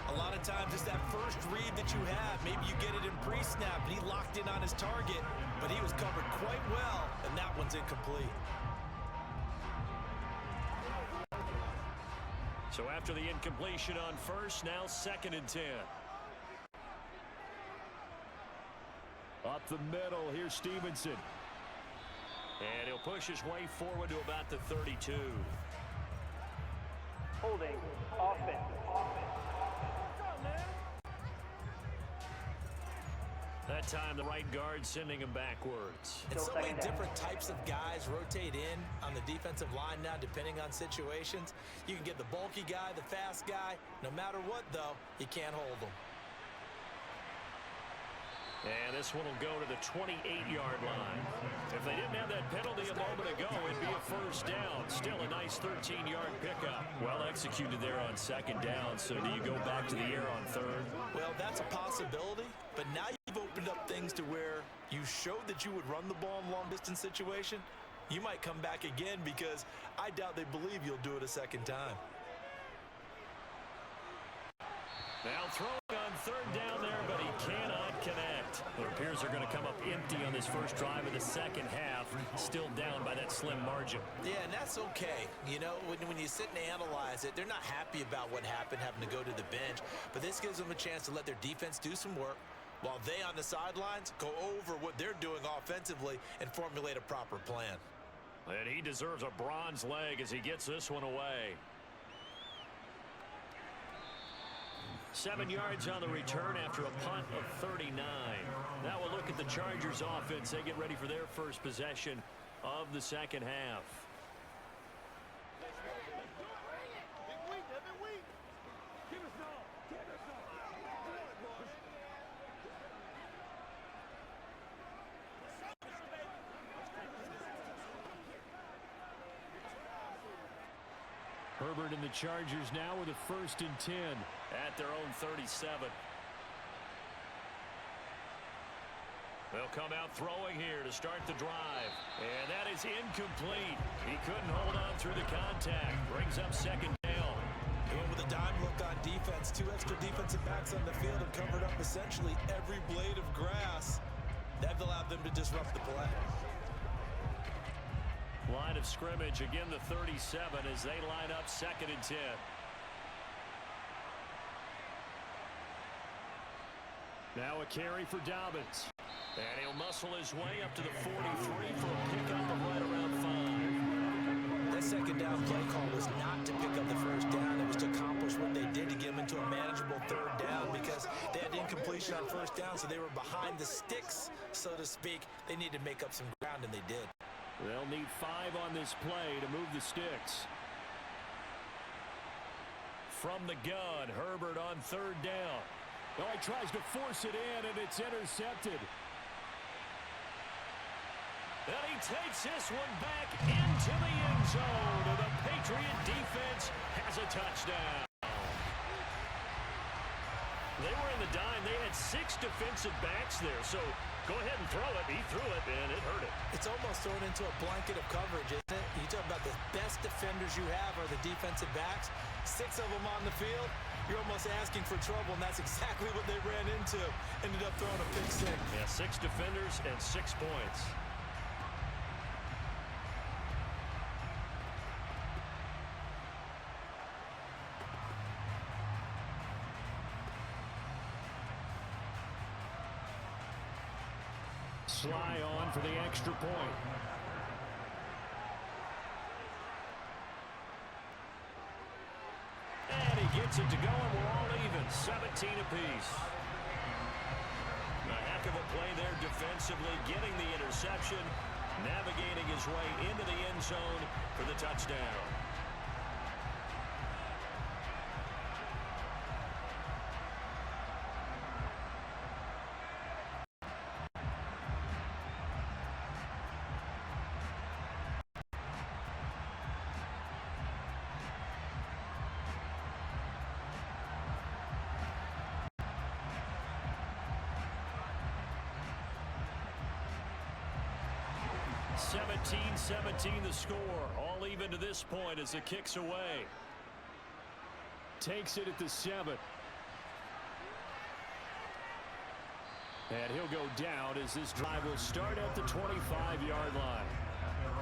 A lot of times it's that first read that you have. Maybe you get it in pre-snap, and he locked in on his target, but he was covered quite well, and that one's incomplete. So after the incompletion on first, now 2nd and 10. Up the middle, here's Stevenson. And he'll push his way forward to about the 32. Holding offense. That time the right guard sending him backwards. And so many different types of guys rotate in on the defensive line now depending on situations. You can get the bulky guy, the fast guy. No matter what, though, he can't hold them. And this one will go to the 28-yard line. If they didn't have that penalty a moment ago, it'd be a first down. Still a nice 13-yard pickup. Well executed there on 2nd down. So do you go back to the air on 3rd? Well, that's a possibility. But now you've opened up things to where you showed that you would run the ball in long-distance situation. You might come back again because I doubt they believe you'll do it a 2nd time. Now throwing on 3rd down there, but he cannot connect. It appears they're going to come up empty on this first drive of the second half. Still down by that slim margin. Yeah, and that's okay. You know, when you sit and analyze it, they're not happy about what happened, having to go to the bench. But this gives them a chance to let their defense do some work while they on the sidelines go over what they're doing offensively and formulate a proper plan. And he deserves a bronze leg as he gets this one away. 7 yards on the return after a punt of 39. Now we'll look at the Chargers offense. They get ready for their first possession of the second half. Herbert and the Chargers now with a 1st and 10 at their own 37. They'll come out throwing here to start the drive. And that is incomplete. He couldn't hold on through the contact. Brings up 2nd down. Going with a dime look on defense. 2 extra defensive backs on the field and covered up essentially every blade of grass. That allowed them to disrupt the play. Line of scrimmage, again the 37 as they line up 2nd and 10. Now a carry for Dobbins. And he'll muscle his way up to the 43 for a pickup of right around 5. That 2nd down play call was not to pick up the 1st down. It was to accomplish what they did to get them into a manageable 3rd down because they had incompletion on 1st down, so they were behind the sticks, so to speak. They needed to make up some ground, and they did. They'll need 5 on this play to move the sticks. From the gun, Herbert on 3rd down. Oh, he tries to force it in, and it's intercepted. And he takes this one back into the end zone, and the Patriot defense has a touchdown. They were in the dime. They had 6 defensive backs there, so go ahead and throw it. He threw it, and it hurt it. It's almost thrown into a blanket of coverage, isn't it? You talk about the best defenders you have are the defensive backs. 6 of them on the field. You're almost asking for trouble, and that's exactly what they ran into. Ended up throwing a pick 6. Yeah, 6 defenders and 6 points. Sly on for the extra point. And he gets it to go, and we're all even. 17 apiece. A heck of a play there defensively, getting the interception, navigating his way into the end zone for the touchdown. (17-17) the score. All even to this point as the kick's away. Takes it at the 7. And he'll go down as this drive will start at the 25-yard line.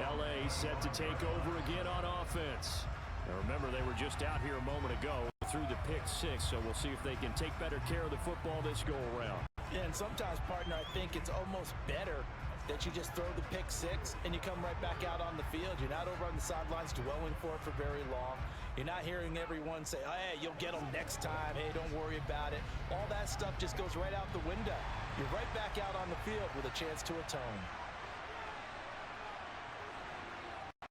L.A. set to take over again on offense. Now remember, they were just out here a moment ago through the pick 6, so we'll see if they can take better care of the football this go-around. Yeah, and sometimes, partner, I think it's almost better that you just throw the pick 6 and you come right back out on the field. You're not over on the sidelines dwelling for it for very long. You're not hearing everyone say, oh, hey, you'll get them next time. Hey, don't worry about it. All that stuff just goes right out the window. You're right back out on the field with a chance to atone.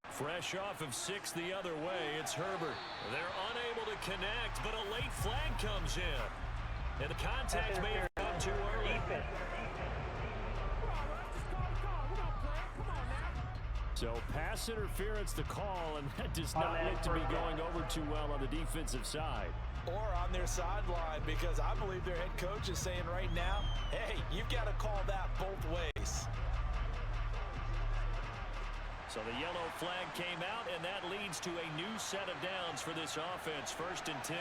Fresh off of 6 the other way, it's Herbert. They're unable to connect, but a late flag comes in. And the contact may have come too early. So pass interference the call, and that does not look to be going over too well on the defensive side. Or on their sideline, because I believe their head coach is saying right now, hey, you've got to call that both ways. So the yellow flag came out, and that leads to a new set of downs for this offense. 1st and 10.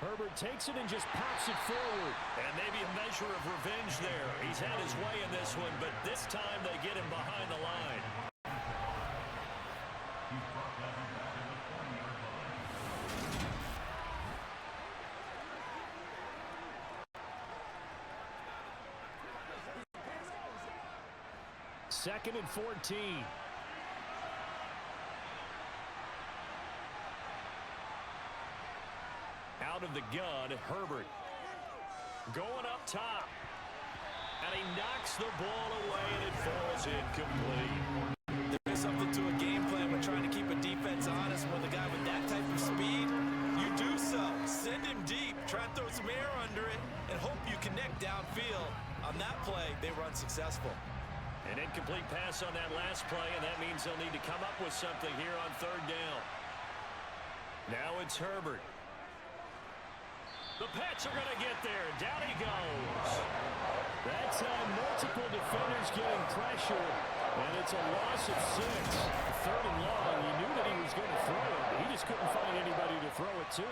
Herbert takes it and just pops it forward. And maybe a measure of revenge there. He's had his way in this one, but this time they get him behind the line. Second and 14. out of the gun, Herbert. Going up top. And he knocks the ball away, and it falls incomplete. There's something to a game plan when trying to keep a defense honest. With a guy with that type of speed, you do so. Send him deep. Try to throw some air under it and hope you connect downfield. On that play, they were unsuccessful. An incomplete pass on that last play, and that means they'll need to come up with something here on third down. Now it's Herbert. The Pats are going to get there. Down he goes. That time, multiple defenders getting pressure, and it's a loss of 6. Third and long, he knew that he was going to throw it, but he just couldn't find anybody to throw it to.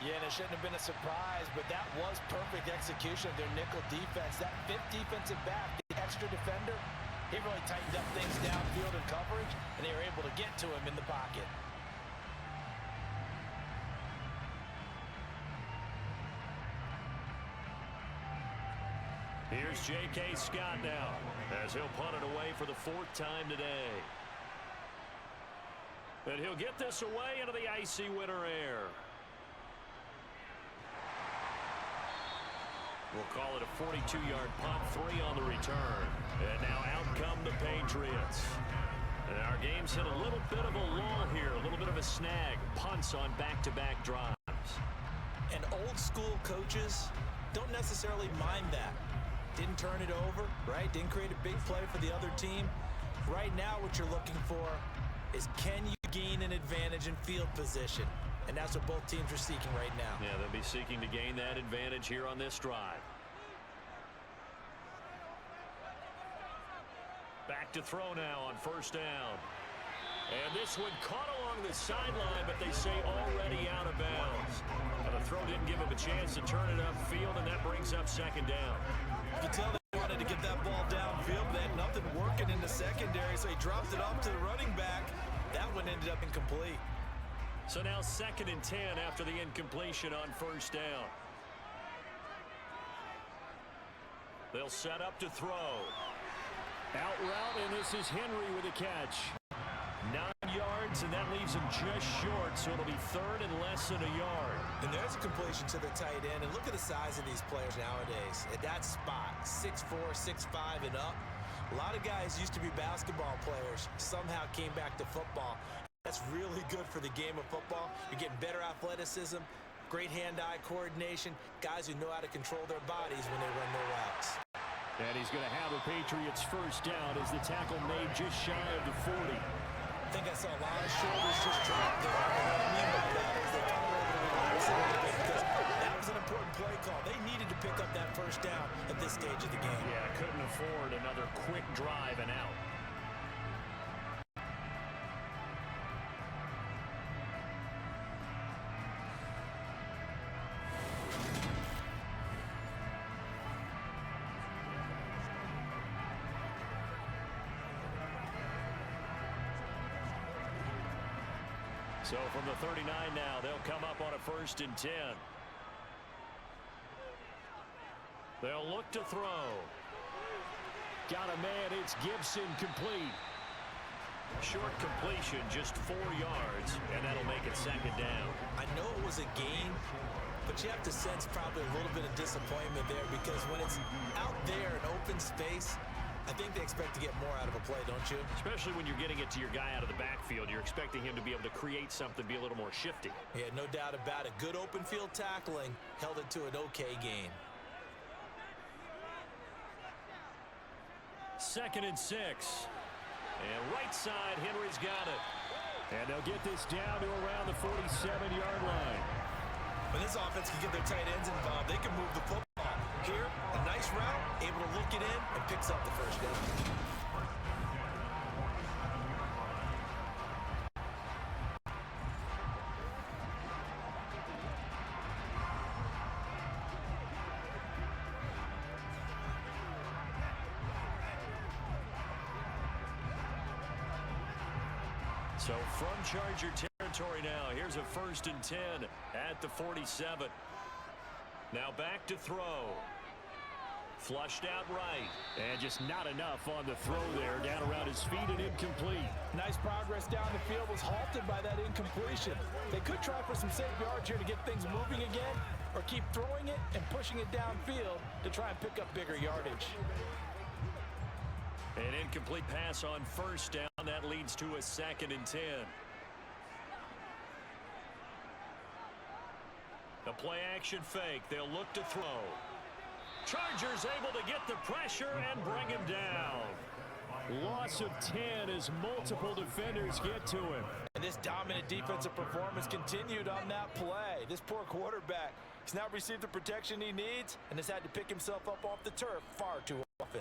Yeah, and it shouldn't have been a surprise, but that was perfect execution of their nickel defense. That fifth defensive back, the extra defender, he really tightened up things downfield in coverage, and they were able to get to him in the pocket. Here's J.K. Scott now, as he'll punt it away for the 4th time today. And he'll get this away into the icy winter air. We'll call it a 42-yard punt, 3 on the return. And now out come the Patriots. And our game's hit a little bit of a lull here, a little bit of a snag. Punts on back-to-back drives. And old-school coaches don't necessarily mind that. Didn't turn it over, right? Didn't create a big play for the other team. Right now what you're looking for is, can you gain an advantage in field position? And that's what both teams are seeking right now. Yeah, they'll be seeking to gain that advantage here on this drive. Back to throw now on first down. And this one caught along the sideline, but they say already out of bounds. Well, the throw didn't give him a chance to turn it upfield, and that brings up second down. You can tell they wanted to get that ball downfield, but they had nothing working in the secondary, so he dropped it off to the running back. That one ended up incomplete. So now 2nd and 10 after the incompletion on first down. They'll set up to throw. Out route, and this is Henry with a catch. 9 yards, and that leaves him just short, so it'll be 3rd and less than a yard. And there's a completion to the tight end, and look at the size of these players nowadays. At that spot, 6'4", 6'5", and up. A lot of guys used to be basketball players, somehow came back to football. That's really good for the game of football. You're getting better athleticism, great hand-eye coordination, guys who know how to control their bodies when they run their routes. And he's going to have a Patriots first down as the tackle made just shy of the 40. I think I saw a lot of shoulders just drop there. And what I mean by that is they kind of were able to relax a little bit because that was an important play call. They needed to pick up that first down at this stage of the game. Yeah, couldn't afford another quick drive and out. So from the 39 now, they'll come up on a 1st and 10. They'll look to throw. Got a man, it's Gibson, complete. Short completion, just 4 yards, and that'll make it 2nd down. I know it was a gain, but you have to sense probably a little bit of disappointment there because when it's out there in open space, I think they expect to get more out of a play, don't you? Especially when you're getting it to your guy out of the backfield. You're expecting him to be able to create something, be a little more shifty. Yeah, no doubt about it. Good open field tackling held it to an okay gain. 2nd and 6. And right side, Henry's got it. And they'll get this down to around the 47-yard line. When this offense can get their tight ends involved, they can move the football. Here, a nice route, able to look it in, and picks up the first down. So from Charger territory now, here's a 1st and 10 at the 47. Now back to throw. Flushed out right. And just not enough on the throw there. Down around his feet and incomplete. Nice progress down the field was halted by that incompletion. They could try for some safe yards here to get things moving again, or keep throwing it and pushing it downfield to try and pick up bigger yardage. An incomplete pass on first down. That leads to a 2nd and 10. The play action fake. They'll look to throw. Chargers able to get the pressure and bring him down. Loss of 10 as multiple defenders get to him. And this dominant defensive performance continued on that play. This poor quarterback, he's now received the protection he needs and has had to pick himself up off the turf far too often.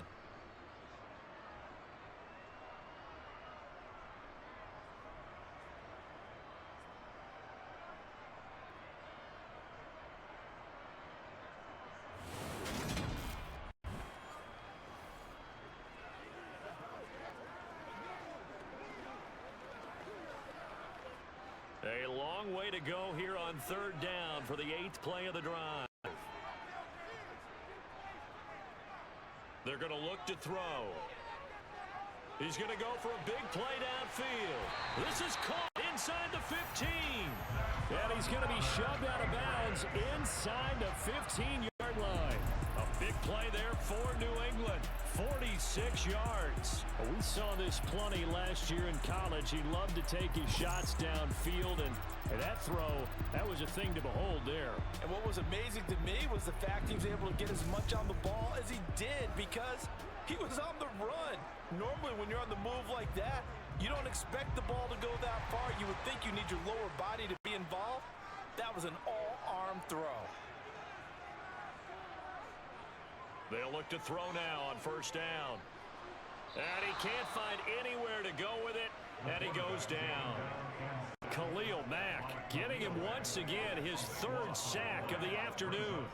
A long way to go here on 3rd down for the 8th play of the drive. They're going to look to throw. He's going to go for a big play downfield. This is caught inside the 15. And he's going to be shoved out of bounds inside the 15-yard line. A big play there for New England. 46 yards. We saw this plenty last year in college. He loved to take his shots downfield, and that throw, that was a thing to behold there. And what was amazing to me was the fact he was able to get as much on the ball as he did because he was on the run. Normally when you're on the move like that, you don't expect the ball to go that far. You would think you need your lower body to be involved. That was an all-arm throw. They'll look to throw now on 1st down. And he can't find anywhere to go with it, and he goes down. Khalil Mack getting him once again, his 3rd sack of the afternoon.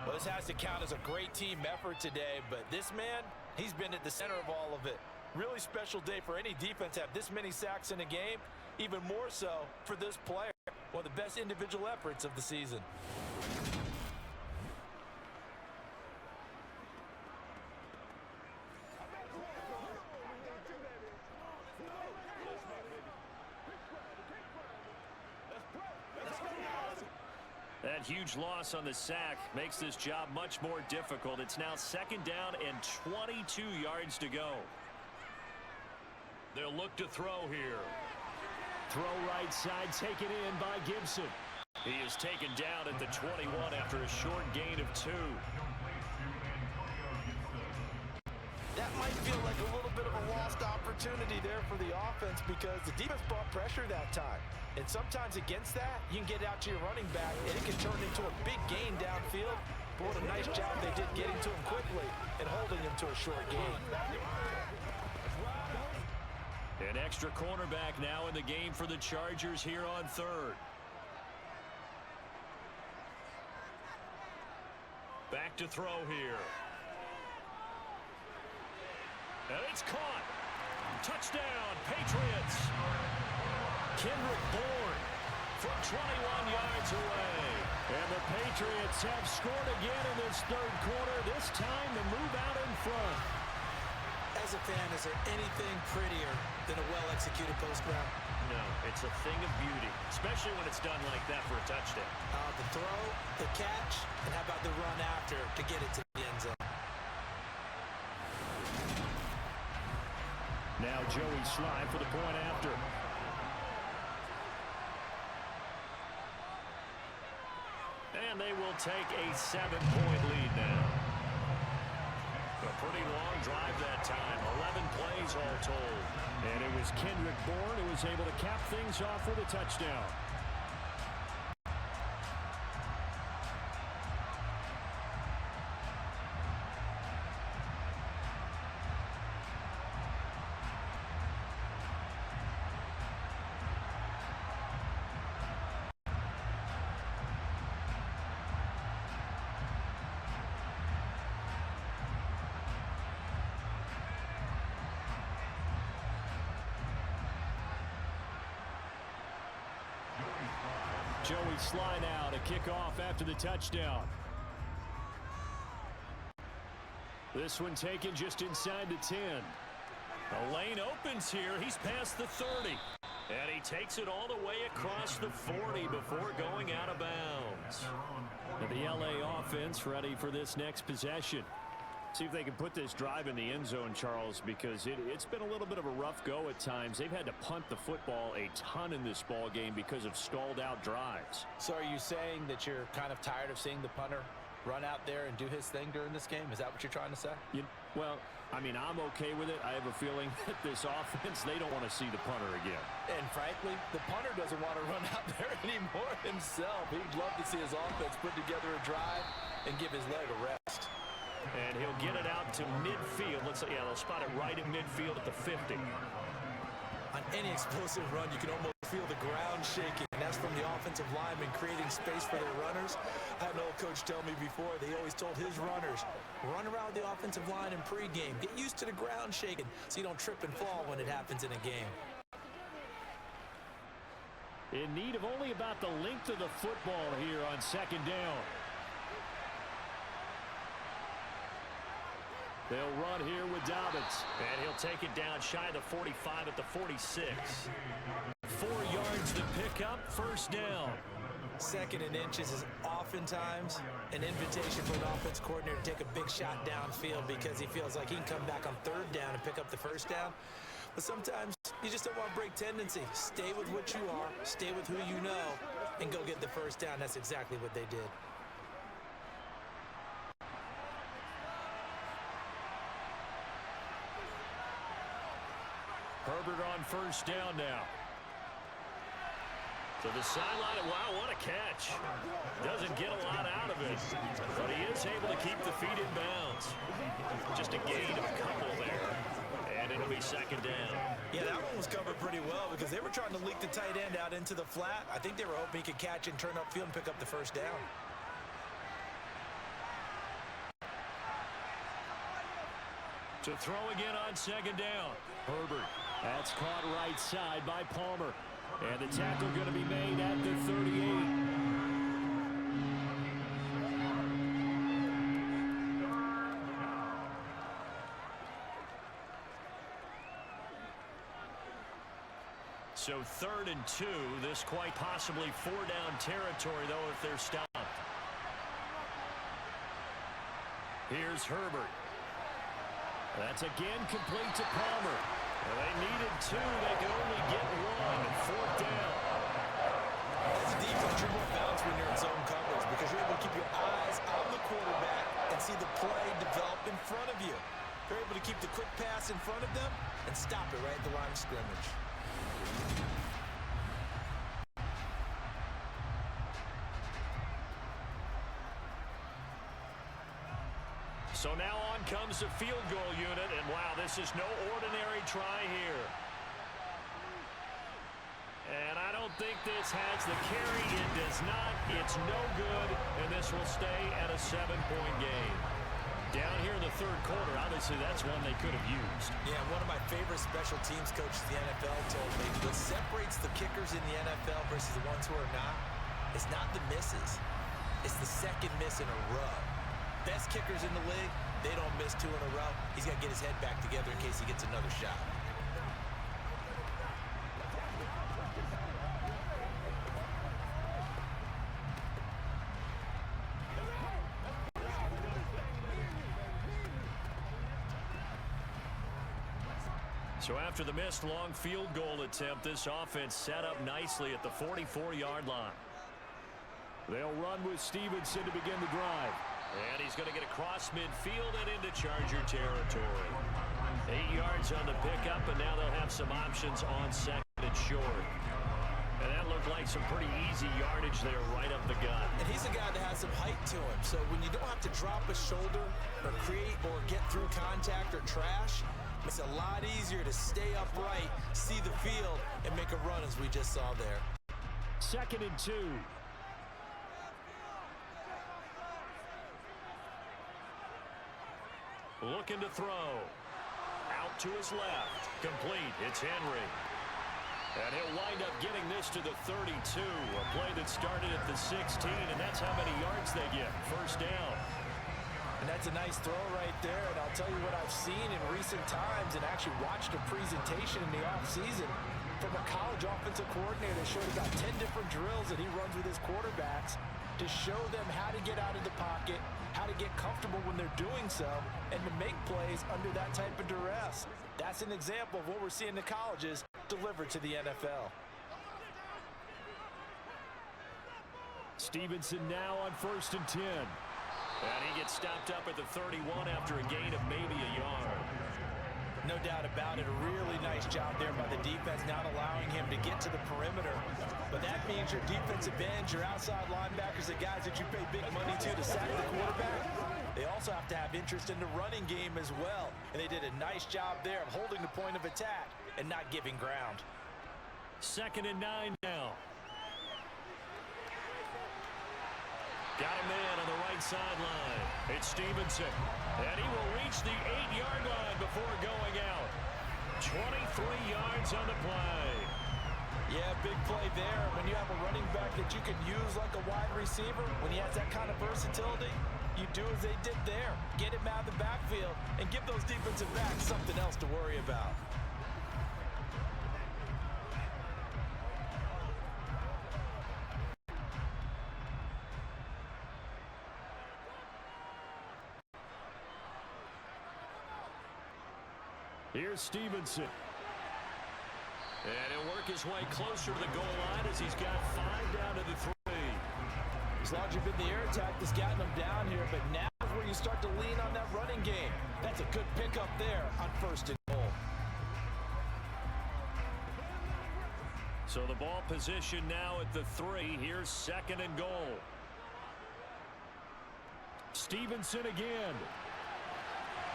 Well, this has to count as a great team effort today, but this man, he's been at the center of all of it. Really special day for any defense to have this many sacks in a game, even more so for this player. One of the best individual efforts of the season. That huge loss on the sack makes this job much more difficult. It's now 2nd down and 22 yards to go. They'll look to throw here. Throw right side, taken in by Gibson. He is taken down at the 21 after a short gain of 2. That might feel like a little bit of a lost opportunity there for the offense because the defense brought pressure that time. And sometimes against that, you can get out to your running back, and it can turn into a big gain downfield. But what a nice job they did getting to him quickly and holding him to a short gain. An extra cornerback now in the game for the Chargers here on 3rd. Back to throw here. And it's caught. Touchdown, Patriots. Kendrick Bourne from 21 yards away. And the Patriots have scored again in this 3rd quarter, this time to move out in front. As a fan, is there anything prettier than a well-executed post route? No, it's a thing of beauty, especially when it's done like that for a touchdown. The throw, the catch, and how about the run after to get it to the end zone? Now Joey Slye for the point after. And they will take a 7-point lead now. A pretty long drive that time. 11 plays all told. And it was Kendrick Bourne who was able to cap things off with a touchdown. Joey Slye now to kick off after the touchdown. This one taken just inside the 10. The lane opens here. He's past the 30. And he takes it all the way across the 40 before going out of bounds. And the LA offense ready for this next possession. See if they can put this drive in the end zone, Charles, because it's been a little bit of a rough go at times. They've had to punt the football a ton in this ball game because of stalled out drives. So are you saying that you're kind of tired of seeing the punter run out there and do his thing during this game? Is that what you're trying to say? Well, I mean, I'm okay with it. I have a feeling that this offense, they don't want to see the punter again. And frankly, the punter doesn't want to run out there anymore himself. He'd love to see his offense put together a drive and give his leg a rest. And he'll get it out to midfield. Let's say, yeah, they'll spot it right at midfield at the 50. On any explosive run, you can almost feel the ground shaking. And that's from the offensive linemen creating space for their runners. I had an old coach tell me before, they always told his runners, run around the offensive line in pregame. Get used to the ground shaking so you don't trip and fall when it happens in a game. In need of only about the length of the football here on second down. They'll run here with Dobbins. And he'll take it down shy of the 45 at the 46. 4 yards to pick up, first down. Second and inches is oftentimes an invitation for an offense coordinator to take a big shot downfield because he feels like he can come back on third down and pick up the first down. But sometimes you just don't want to break tendency. Stay with what you are, stay with who you know, and go get the first down. That's exactly what they did. Herbert on first down now. To the sideline. Wow, what a catch. Doesn't get a lot out of it, but he is able to keep the feet in bounds. Just a gain of a couple there, and it'll be second down. Yeah, that one was covered pretty well because they were trying to leak the tight end out into the flat. I think they were hoping he could catch and turn upfield and pick up the first down. To throw again on second down. Herbert. That's caught right side by Palmer. And the tackle going to be made at the 38. So 3rd and 2. This quite possibly 4-down territory, though, if they're stopped. Here's Herbert. That's again complete to Palmer. Well, they needed 2. They could only get 1. 4th down. As a defense, you're more balanced when you're in zone coverage because you're able to keep your eyes on the quarterback and see the play develop in front of you. You're able to keep the quick pass in front of them and stop it right at the line of scrimmage. So now on comes the field goal unit, and wow, this is no ordinary try here. And I don't think this has the carry. It does not. It's no good, and this will stay at a 7-point game. Down here in the 3rd quarter, obviously that's one they could have used. Yeah, one of my favorite special teams coaches in the NFL told me what separates the kickers in the NFL versus the ones who are not is not the misses. It's the second miss in a row. Best kickers in the league, they don't miss 2 in a row. He's got to get his head back together in case he gets another shot. So after the missed long field goal attempt, this offense set up nicely at the 44-yard line. They'll run with Stevenson to begin the drive. And he's going to get across midfield and into Charger territory. 8 yards on the pickup, and now they'll have some options on second and short. And that looked like some pretty easy yardage there right up the gut. And he's a guy that has some height to him. So when you don't have to drop a shoulder or create or get through contact or trash, it's a lot easier to stay upright, see the field, and make a run as we just saw there. 2nd and 2. Looking to throw. Out to his left. Complete. It's Henry. And he'll wind up getting this to the 32. A play that started at the 16, and that's how many yards they get. First down. And that's a nice throw right there. And I'll tell you what I've seen in recent times and actually watched a presentation in the offseason from a college offensive coordinator that showed about 10 different drills that he runs with his quarterbacks to show them how to get out of the pocket, how to get comfortable when they're doing so, and to make plays under that type of duress. That's an example of what we're seeing in the colleges delivered to the NFL. Stevenson now on 1st and 10. And he gets stopped up at the 31 after a gain of maybe a yard. No doubt about it. A really nice job there by the defense, not allowing him to get to the perimeter. But that means your defensive ends, your outside linebackers, the guys that you pay big money to sack the quarterback, they also have to have interest in the running game as well. And they did a nice job there of holding the point of attack and not giving ground. 2nd and 9 now. Got him in on the right sideline. It's Stevenson. And he will reach the 8-yard line before going out. 23 yards on the play. Yeah, big play there. When you have a running back that you can use like a wide receiver, when he has that kind of versatility, you do as they did there. Get him out of the backfield and give those defensive backs something else to worry about. Here's Stevenson. And he'll work his way closer to the goal line as he's got 5 down to the 3. As long as you've been the air attack that's gotten them down here, but now is where you start to lean on that running game. That's a good pickup there on 1st and goal. So the ball position now at the 3. Here's 2nd and goal. Stevenson again.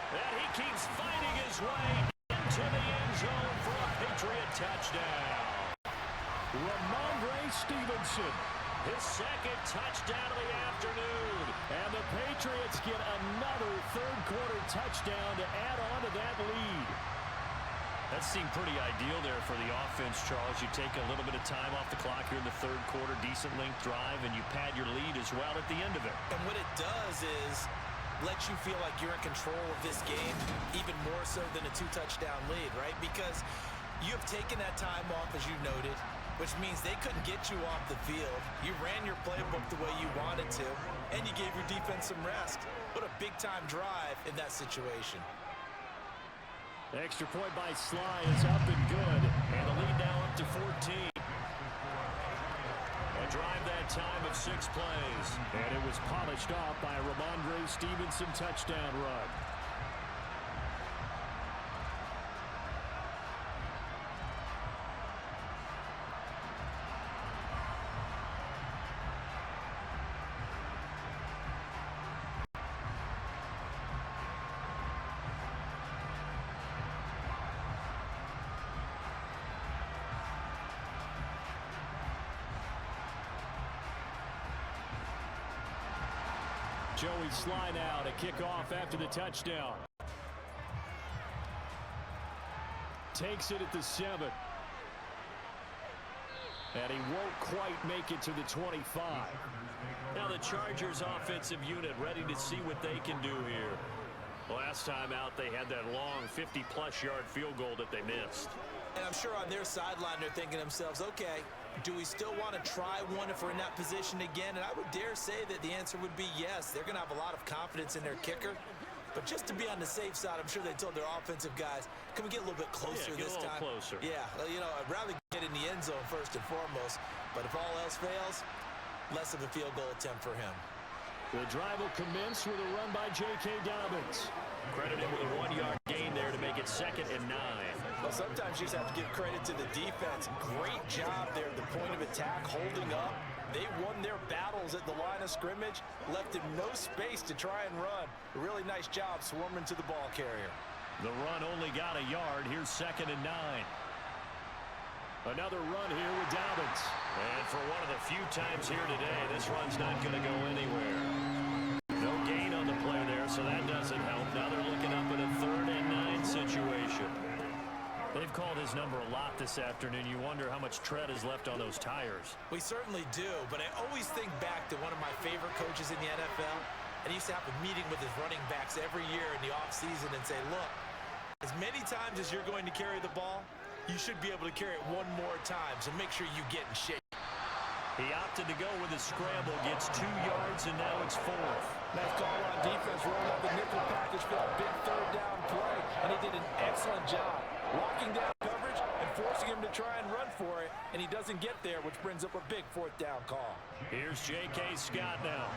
And he keeps fighting his way into the end zone for a Patriot touchdown. Ramondre Stevenson. His 2nd touchdown of the afternoon. And the Patriots get another 3rd-quarter touchdown to add on to that lead. That seemed pretty ideal there for the offense, Charles. You take a little bit of time off the clock here in the 3rd quarter, decent length drive, and you pad your lead as well at the end of it. And what it does is lets you feel like you're in control of this game, even more so than a 2-touchdown lead, right? Because you have taken that time off, as you noted, which means they couldn't get you off the field. You ran your playbook the way you wanted to, and you gave your defense some rest. What a big-time drive in that situation. Extra point by Sly is up and good. And the lead now up to 14. A drive that time of 6 plays. And it was polished off by a Ramondre Stevenson touchdown run. Joey Sly now to kick off after the touchdown. Takes it at the 7. And he won't quite make it to the 25. Now the Chargers offensive unit ready to see what they can do here. Last time out they had that long 50-plus yard field goal that they missed. And I'm sure on their sideline they're thinking to themselves, okay, do we still want to try one if we're in that position again? And I would dare say that the answer would be yes. They're going to have a lot of confidence in their kicker. But just to be on the safe side, I'm sure they told their offensive guys, can we get a little bit closer this time? Closer. Yeah, well, you know, I'd rather get in the end zone first and foremost. But if all else fails, less of a field goal attempt for him. The drive will commence with a run by J.K. Dobbins. Credited with a 1-yard gain there to make it 2nd and 9. Well, sometimes you just have to give credit to the defense. Great job there at the point of attack, holding up. They won their battles at the line of scrimmage, left him no space to try and run. A really nice job swarming to the ball carrier. The run only got a yard. Here's 2nd and 9. Another run here with Dobbins. And for one of the few times here today, this run's not going to go anywhere. No gain on the play there, so that doesn't help. Now they're looking up at a 3rd and 9 situation. They've called his number a lot this afternoon. You wonder how much tread is left on those tires. We certainly do, but I always think back to one of my favorite coaches in the NFL, And he used to have a meeting with his running backs every year in the offseason and say, look, as many times as you're going to carry the ball, you should be able to carry it one more time, so make sure you get in shape. He opted to go with a scramble, gets 2 yards, and now it's 4th. Nice call on defense, rolling out the nickel package for that big third down play, and he did an excellent job locking down coverage and forcing him to try and run for it, and he doesn't get there, which brings up a big 4th down call. Here's J.K. Scott now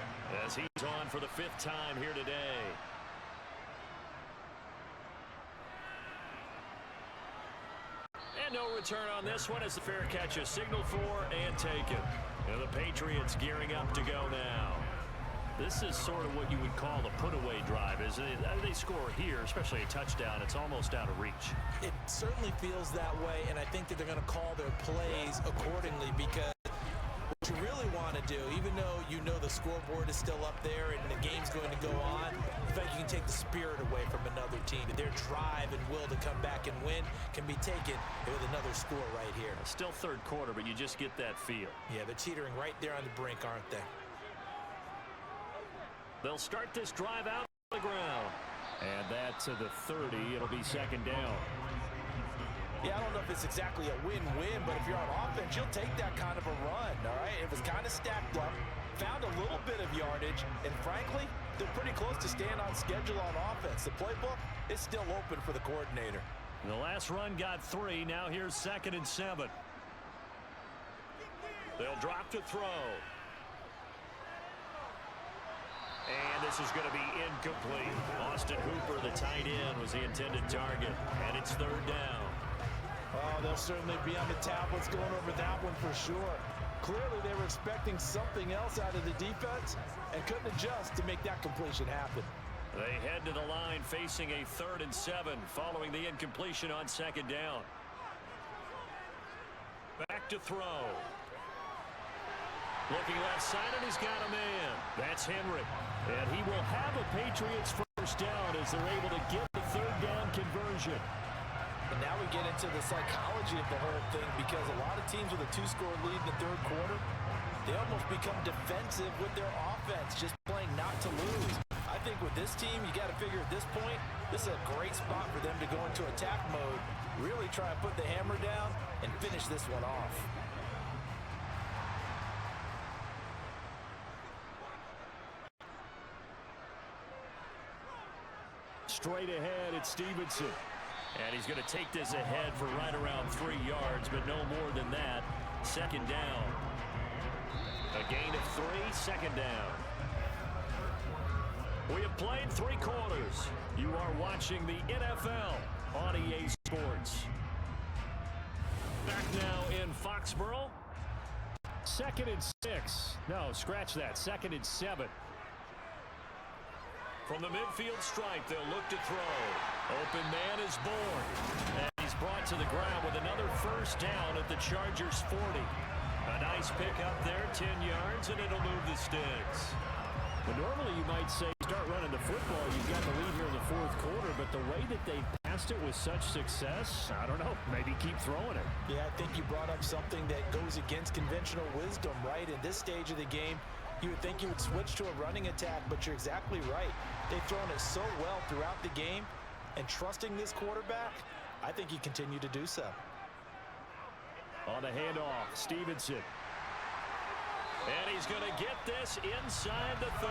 as he's on for the 5th time here today. And no return on this one as the fair catch is signaled for and taken. And the Patriots gearing up to go now. This is sort of what you would call a put-away drive, isn't it? They score here, especially a touchdown. It's almost out of reach. It certainly feels that way, and I think that they're going to call their plays accordingly because what you really want to do, even though you know the scoreboard is still up there and the game's going to go on, I think you can take the spirit away from another team. Their drive and will to come back and win can be taken with another score right here. Still third quarter, but you just get that feel. Yeah, they're teetering right there on the brink, aren't they? They'll start this drive out on the ground. And that's to the 30. It'll be 2nd down. Yeah, I don't know if it's exactly a win-win, but if you're on offense, you'll take that kind of a run, all right? It was kind of stacked up, found a little bit of yardage, and frankly, they're pretty close to staying on schedule on offense. The playbook is still open for the coordinator. The last run got 3. Now here's 2nd and 7. They'll drop to throw. And this is going to be incomplete. Austin Hooper, the tight end, was the intended target. And it's 3rd down. Oh, they'll certainly be on the tablets going over that one for sure. Clearly, they were expecting something else out of the defense and couldn't adjust to make that completion happen. They head to the line facing a 3rd and 7 following the incompletion on 2nd down. Back to throw. Looking left side, and he's got a man. That's Henry. And he will have a Patriots 1st down as they're able to get the 3rd down conversion. And now we get into the psychology of the whole thing because a lot of teams with a 2-score lead in the 3rd quarter, they almost become defensive with their offense, just playing not to lose. I think with this team, you got to figure at this point, this is a great spot for them to go into attack mode, really try and put the hammer down and finish this one off. Straight ahead, it's Stevenson. And he's going to take this ahead for right around 3 yards, but no more than that. 2nd down. A gain of 3, 2nd down. We have played 3 quarters. You are watching the NFL on EA Sports. Back now in Foxborough. 2nd and 6. No, scratch that. 2nd and 7. From the midfield stripe, they'll look to throw. Open man is born. And he's brought to the ground with another 1st down at the Chargers 40. A nice pick up there, 10 yards, and it'll move the sticks. Well, normally you might say start running the football. You've got the lead here in the 4th quarter, but the way that they passed it with such success, I don't know, maybe keep throwing it. Yeah, I think you brought up something that goes against conventional wisdom, right? In this stage of the game, you would think you would switch to a running attack, but you're exactly right. They've thrown it so well throughout the game, and trusting this quarterback, I think you continue to do so. On the handoff, Stevenson. And he's going to get this inside the 30.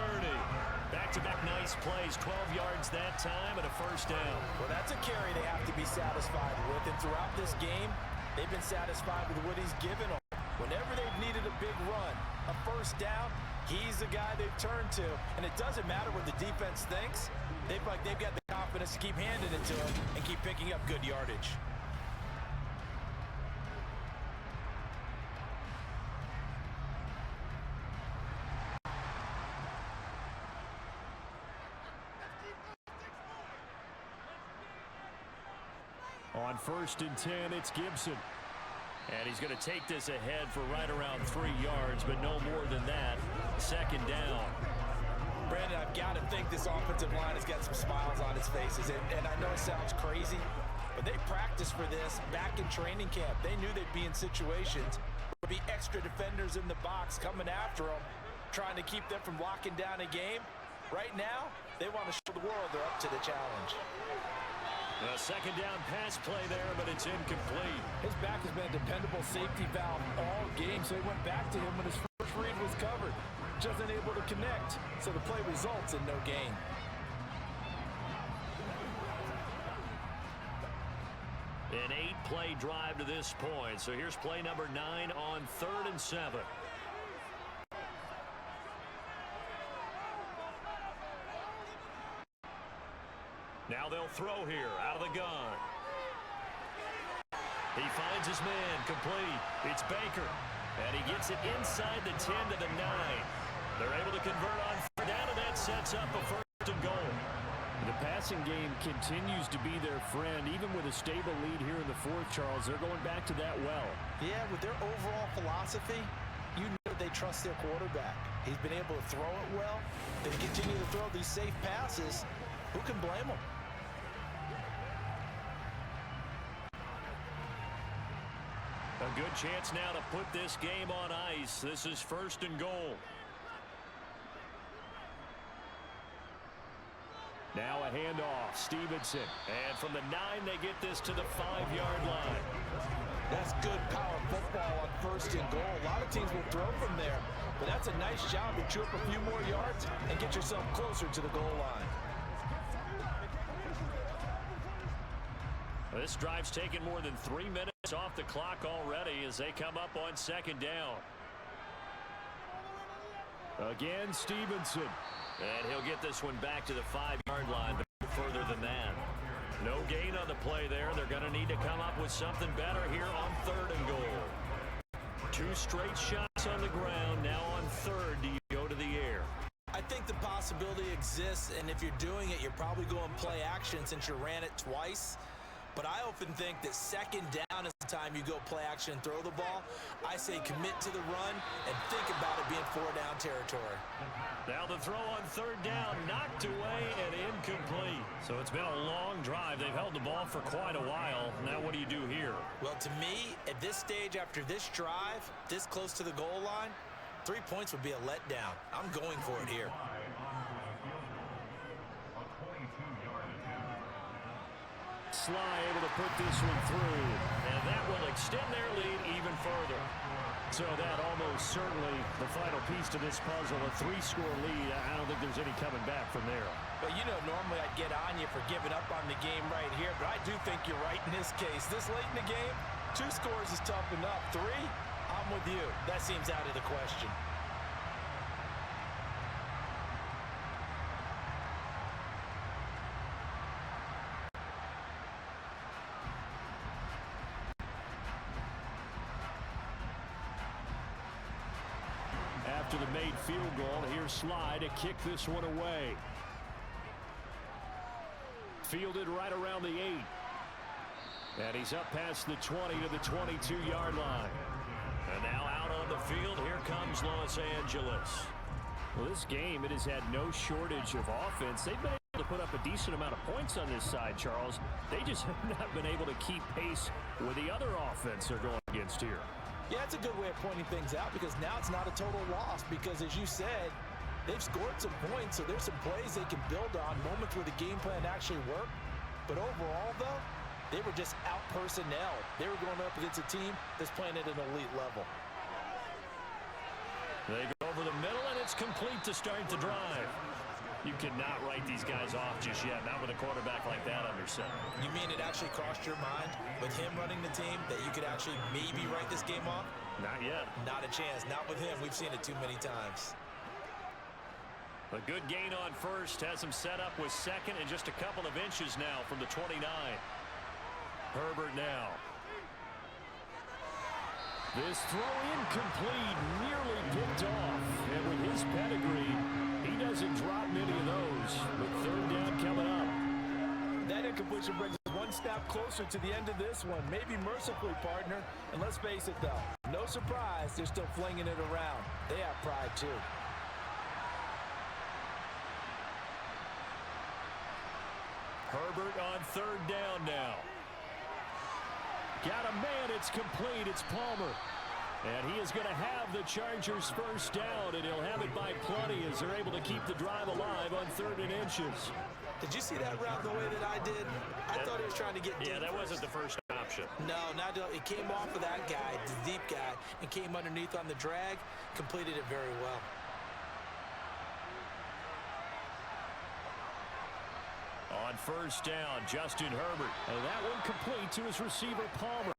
Back-to-back nice plays, 12 yards that time and a 1st down. Well, that's a carry they have to be satisfied with, and throughout this game, they've been satisfied with what he's given them. Whenever they've needed a big run, a 1st down, he's the guy they've turned to. And it doesn't matter what the defense thinks. They've got the confidence to keep handing it to him and keep picking up good yardage. On 1st and 10, it's Gibson. And he's going to take this ahead for right around 3 yards, but no more than that. 2nd down. Brandon, I've got to think this offensive line has got some smiles on its faces. And I know it sounds crazy, but they practiced for this back in training camp. They knew they'd be in situations where there'd be extra defenders in the box coming after them, trying to keep them from locking down a game. Right now, they want to show the world they're up to the challenge. A second down pass play there, but it's incomplete. His back has been a dependable safety valve all game, so he went back to him when his first read was covered. Just unable to connect, so the play results in no gain. An 8-play drive to this point. So here's play number 9 on 3rd and 7. Now they'll throw here out of the gun. He finds his man complete. It's Baker. And he gets it inside the 10 to the 9. They're able to convert on 3rd down, and that sets up a 1st and goal. The passing game continues to be their friend. Even with a stable lead here in the 4th, Charles, they're going back to that well. Yeah, with their overall philosophy, you know they trust their quarterback. He's been able to throw it well. They continue to throw these safe passes. Who can blame them? A good chance now to put this game on ice. This is 1st and goal. Now a handoff, Stevenson. And from the 9, they get this to the 5-yard line. That's good power football on 1st and goal. A lot of teams will throw from there, but that's a nice job to chew up a few more yards and get yourself closer to the goal line. This drive's taken more than 3 minutes off the clock already as they come up on 2nd down. Again, Stevenson. And he'll get this one back to the 5-yard line, but no further than that. No gain on the play there. They're going to need to come up with something better here on 3rd and goal. 2 straight shots on the ground. Now on 3rd, do you go to the air? I think the possibility exists, and if you're doing it, you're probably going play action since you ran it twice. But I often think that 2nd down is the time you go play action and throw the ball. I say commit to the run and think about it being 4-down territory. Now the throw on 3rd down, knocked away and incomplete. So it's been a long drive. They've held the ball for quite a while. Now what do you do here? Well, to me, at this stage after this drive, this close to the goal line, 3 points would be a letdown. I'm going for it here. Sly able to put this one through. And that will extend their lead even further. So that almost certainly the final piece to this puzzle, a 3-score lead. I don't think there's any coming back from there. But you know, normally I'd get on you for giving up on the game right here, but I do think you're right in this case. This late in the game, 2 scores is tough enough. 3, I'm with you. That seems out of the question. After the made field goal, here's Sly to kick this one away. Fielded right around the 8. And he's up past the 20 to the 22-yard line. And now out on the field, here comes Los Angeles. Well, this game, it has had no shortage of offense. They've been able to put up a decent amount of points on this side, Charles. They just have not been able to keep pace with the other offense they're going against here. Yeah, it's a good way of pointing things out because now it's not a total loss because, as you said, they've scored some points, so there's some plays they can build on, moments where the game plan actually worked. But overall, though, they were just out-personnel. They were going up against a team that's playing at an elite level. They go over the middle, and it's complete to start the drive. You cannot write these guys off just yet, not with a quarterback like that under center. You mean it actually crossed your mind with him running the team that you could actually maybe write this game off? Not yet. Not a chance. Not with him. We've seen it too many times. A good gain on 1st. Has him set up with 2nd and just a couple of inches now from the 29. Herbert now. This throw incomplete, nearly picked off. And with his pedigree, he doesn't drop many of those. But 3rd down coming up. That incompletion brings us one step closer to the end of this one. Maybe mercifully, partner. And let's face it, though. No surprise, they're still flinging it around. They have pride, too. Herbert on 3rd down now. Got a man, it's complete, it's Palmer. And he is going to have the Chargers first down, and he'll have it by plenty as they're able to keep the drive alive on 3rd and inches. Did you see that route the way that I did? I thought he was trying to get deep. Yeah, that wasn't the first option. No, it came off of that guy, the deep guy, and came underneath on the drag, completed it very well. On first down, Justin Herbert. And that one complete to his receiver, Palmer.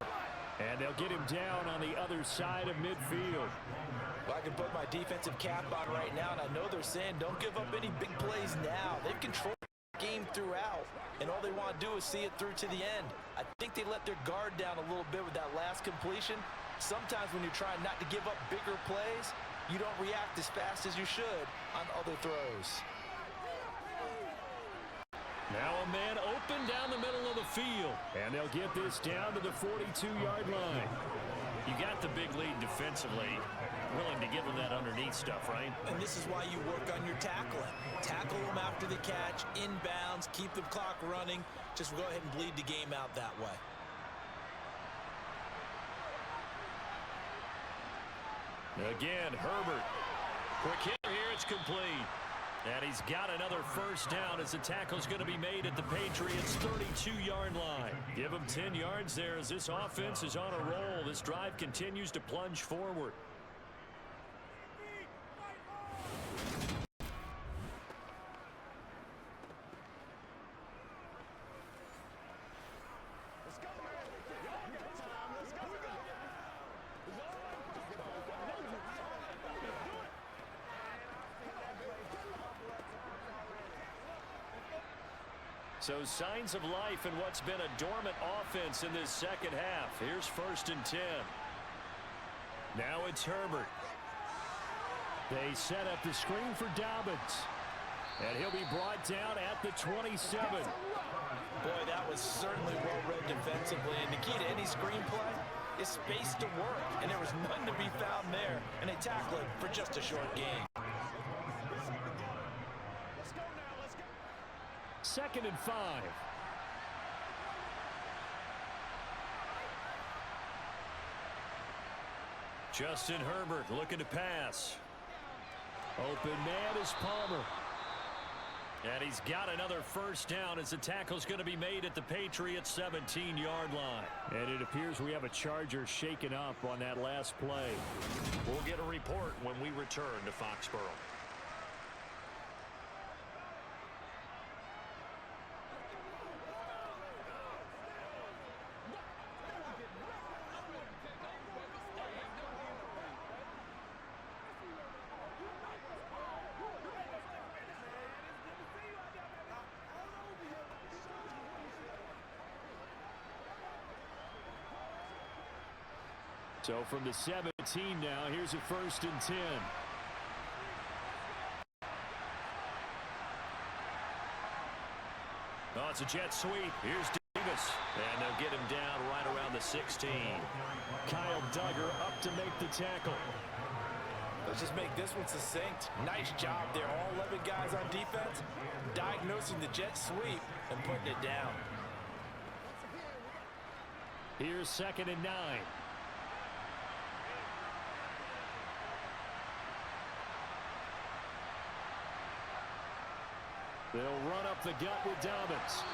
And they'll get him down on the other side of midfield. Well, I can put my defensive cap on right now, and I know they're saying don't give up any big plays now. They've controlled the game throughout, and all they want to do is see it through to the end. I think they let their guard down a little bit with that last completion. Sometimes when you're trying not to give up bigger plays, you don't react as fast as you should on other throws. Now a man open down the middle of the field. And they'll get this down to the 42-yard line. You got the big lead defensively. Willing to give them that underneath stuff, right? And this is why you work on your tackling. Tackle them after the catch, inbounds, keep the clock running. Just go ahead and bleed the game out that way. Again, Herbert. Quick hit here, it's complete. And he's got another first down as the tackle's going to be made at the Patriots' 32-yard line. Give him 10 yards there as this offense is on a roll. This drive continues to plunge forward. So signs of life in what's been a dormant offense in this second half. Here's 1st and 10. Now it's Herbert. They set up the screen for Dobbins. And he'll be brought down at the 27. Boy, that was certainly well-read defensively. And the key to any screenplay is space to work. And there was none to be found there. And they tackle it for just a short gain. 2nd and 5. Justin Herbert looking to pass. Open man is Palmer. And he's got another first down as the tackle's going to be made at the Patriots' 17-yard line. And it appears we have a Charger shaken up on that last play. We'll get a report when we return to Foxborough. So from the 17 now, here's a 1st and 10. Oh, it's a jet sweep. Here's Davis. And they'll get him down right around the 16. Kyle Duggar up to make the tackle. Let's just make this one succinct. Nice job there. All 11 guys on defense diagnosing the jet sweep and putting it down. Here's 2nd and 9. They'll run up the gut with Dobbins.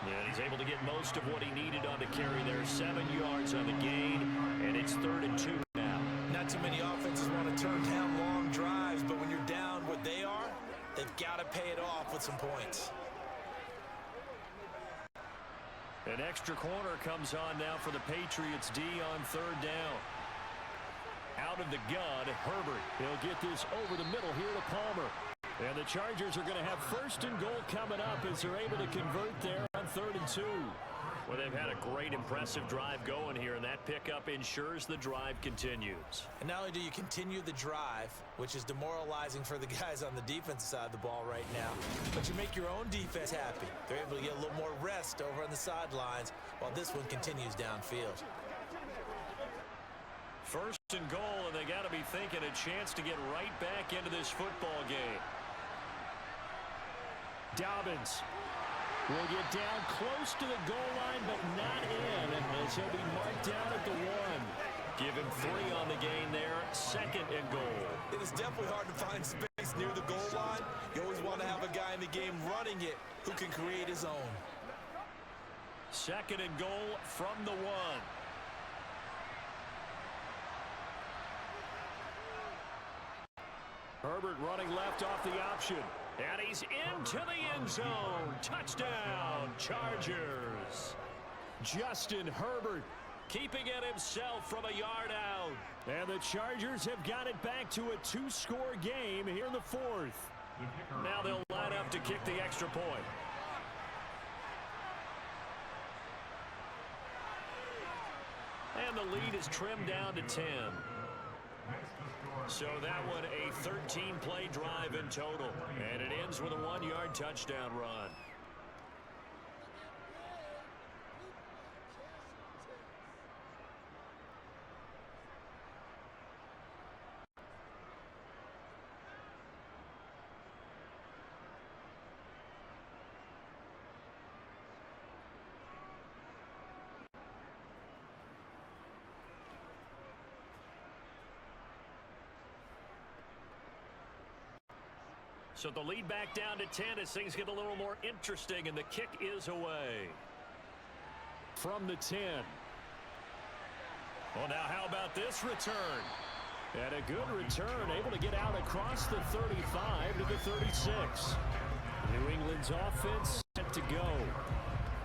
And he's able to get most of what he needed on the carry there. 7 yards on the gain, and it's 3rd and 2 now. Not too many offenses want to turn down long drives, but when you're down what they are, they've got to pay it off with some points. An extra corner comes on now for the Patriots D on 3rd down. Out of the gun, Herbert. He'll get this over the middle here to Palmer. And the Chargers are going to have 1st and goal coming up as they're able to convert there on 3rd and 2. Well, they've had a great, impressive drive going here, and that pickup ensures the drive continues. And not only do you continue the drive, which is demoralizing for the guys on the defensive side of the ball right now, but you make your own defense happy. They're able to get a little more rest over on the sidelines while this one continues downfield. 1st and goal, and they got to be thinking a chance to get right back into this football game. Dobbins will get down close to the goal line, but not in, as he'll be marked down at the 1. Give him 3 on the gain there, 2nd and goal. It is definitely hard to find space near the goal line. You always want to have a guy in the game running it who can create his own. 2nd and goal from the 1. Herbert running left off the option. And he's into the end zone. Touchdown, Chargers. Justin Herbert keeping it himself from a yard out. And the Chargers have got it back to a 2-score game here in the 4th. Now they'll line up to kick the extra point. And the lead is trimmed down to 10. So that one a 13-play drive in total. And it ends with a 1-yard touchdown run. So the lead back down to 10 as things get a little more interesting, and the kick is away. From the 10. Well, now how about this return? And a good return, able to get out across the 35 to the 36. New England's offense set to go.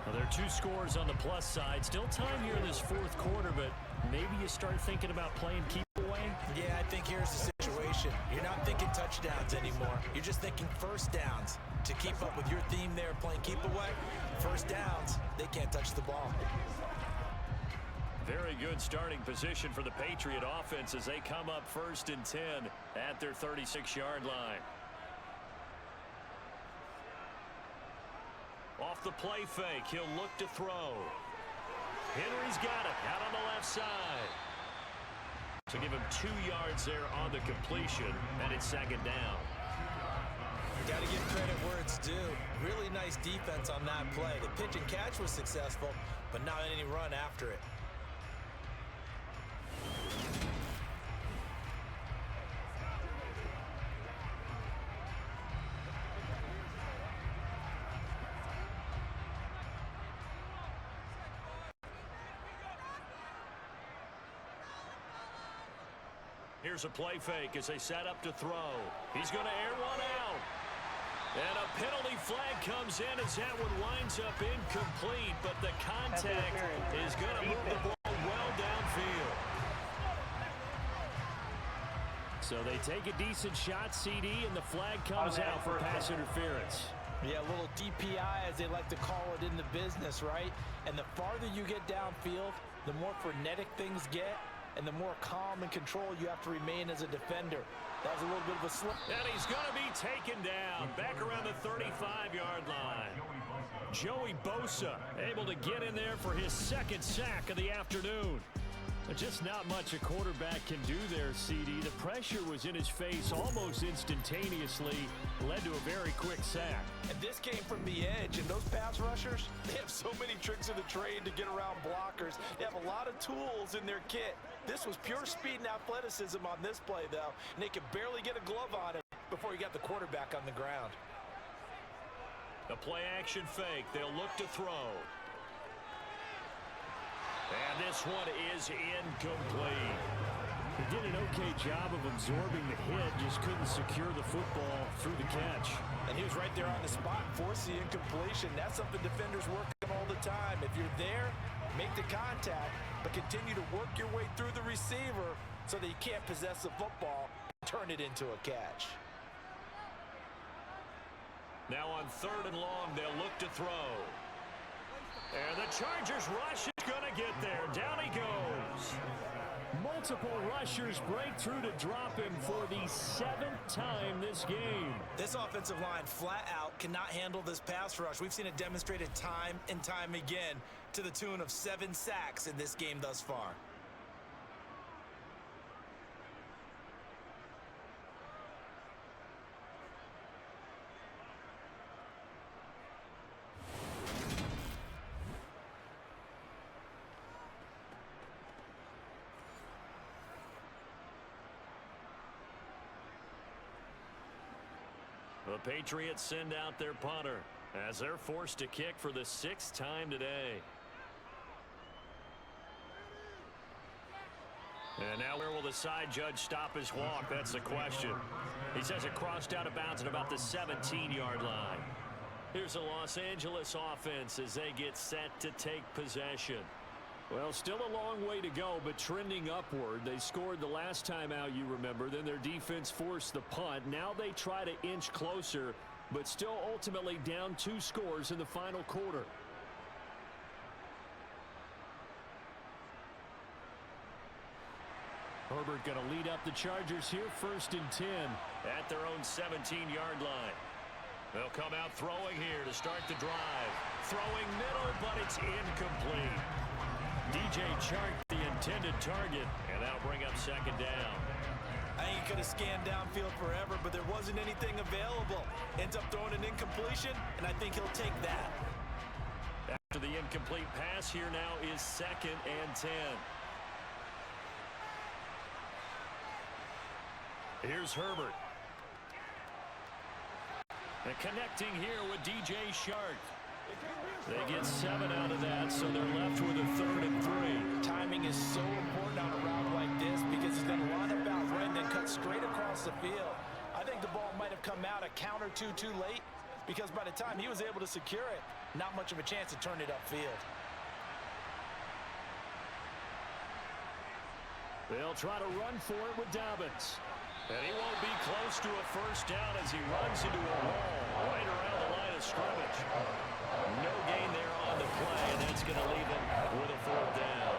Well, there are 2 scores on the plus side. Still time here in this 4th quarter, but maybe you start thinking about playing keep away. Yeah, I think here's the situation. You're not thinking touchdowns anymore. You're just thinking first downs. To keep up with your theme there, playing keep away, first downs, they can't touch the ball. Very good starting position for the Patriot offense as they come up 1st and 10 at their 36-yard line. Off the play fake, he'll look to throw. Henry's got it out on the left side. So give him 2 yards there on the completion, and it's 2nd down. Got to give credit where it's due. Really nice defense on that play. The pitch and catch was successful, but not any run after it. Here's a play fake as they set up to throw. He's going to air one out. And a penalty flag comes in as that one winds up incomplete, but the contact is going to move the ball well downfield. So they take a decent shot, CD, and the flag comes out for pass interference. Yeah, a little DPI, as they like to call it in the business, right? And the farther you get downfield, the more frenetic things get, and the more calm and control you have to remain as a defender. That was a little bit of a slip. And he's going to be taken down back around the 35-yard line. Joey Bosa able to get in there for his 2nd sack of the afternoon. Just not much a quarterback can do there, CD. The pressure was in his face almost instantaneously, led to a very quick sack. And this came from the edge, and those pass rushers, they have so many tricks of the trade to get around blockers. They have a lot of tools in their kit. This was pure speed and athleticism on this play, though, and they could barely get a glove on it before he got the quarterback on the ground. The play-action fake. They'll look to throw. And this one is incomplete. He did an okay job of absorbing the hit, just couldn't secure the football through the catch. And he was right there on the spot, force the incompletion. That's something defenders work on all the time. If you're there, make the contact, but continue to work your way through the receiver so that you can't possess the football, turn it into a catch. Now on 3rd and long, they'll look to throw. And the Chargers rush is going to get there. Down he goes. Multiple rushers break through to drop him for the 7th time this game. This offensive line flat out cannot handle this pass rush. We've seen it demonstrated time and time again to the tune of 7 sacks in this game thus far. The Patriots send out their punter as they're forced to kick for the 6th time today. And now where will the side judge stop his walk? That's the question. He says it crossed out of bounds at about the 17-yard line. Here's the Los Angeles offense as they get set to take possession. Well, still a long way to go, but trending upward. They scored the last time out, you remember. Then their defense forced the punt. Now they try to inch closer, but still ultimately down 2 scores in the final quarter. Herbert going to lead up the Chargers here, 1st and 10 at their own 17-yard line. They'll come out throwing here to start the drive. Throwing middle, but it's incomplete. DJ Chark, the intended target, and that'll bring up 2nd down. I think he could have scanned downfield forever, but there wasn't anything available. Ends up throwing an incompletion, and I think he'll take that. After the incomplete pass, here now is 2nd and 10. Here's Herbert. And connecting here with DJ Chark. They get 7 out of that, so they're left with a 3rd and 3. Timing is so important on a route like this because he's going to line up out right and then cut straight across the field. I think the ball might have come out a count or two too late because by the time he was able to secure it, not much of a chance to turn it upfield. They'll try to run for it with Dobbins. And he won't be close to a 1st down as he runs into a wall right around the line of scrimmage. No gain there on the play, and that's going to leave him with a 4th down.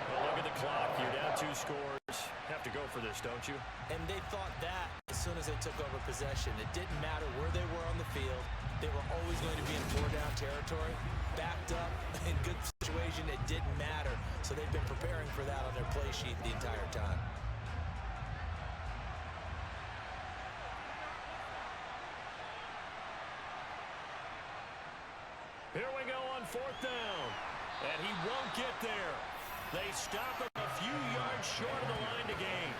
Well, look at the clock. You're down 2 scores. Have to go for this, don't you? And they thought that as soon as they took over possession. It didn't matter where they were on the field. They were always going to be in 4-down territory. Backed up, in good situation, it didn't matter. So they've been preparing for that on their play sheet the entire time. Here we go on 4th down. And he won't get there. They stop him a few yards short of the line to gain.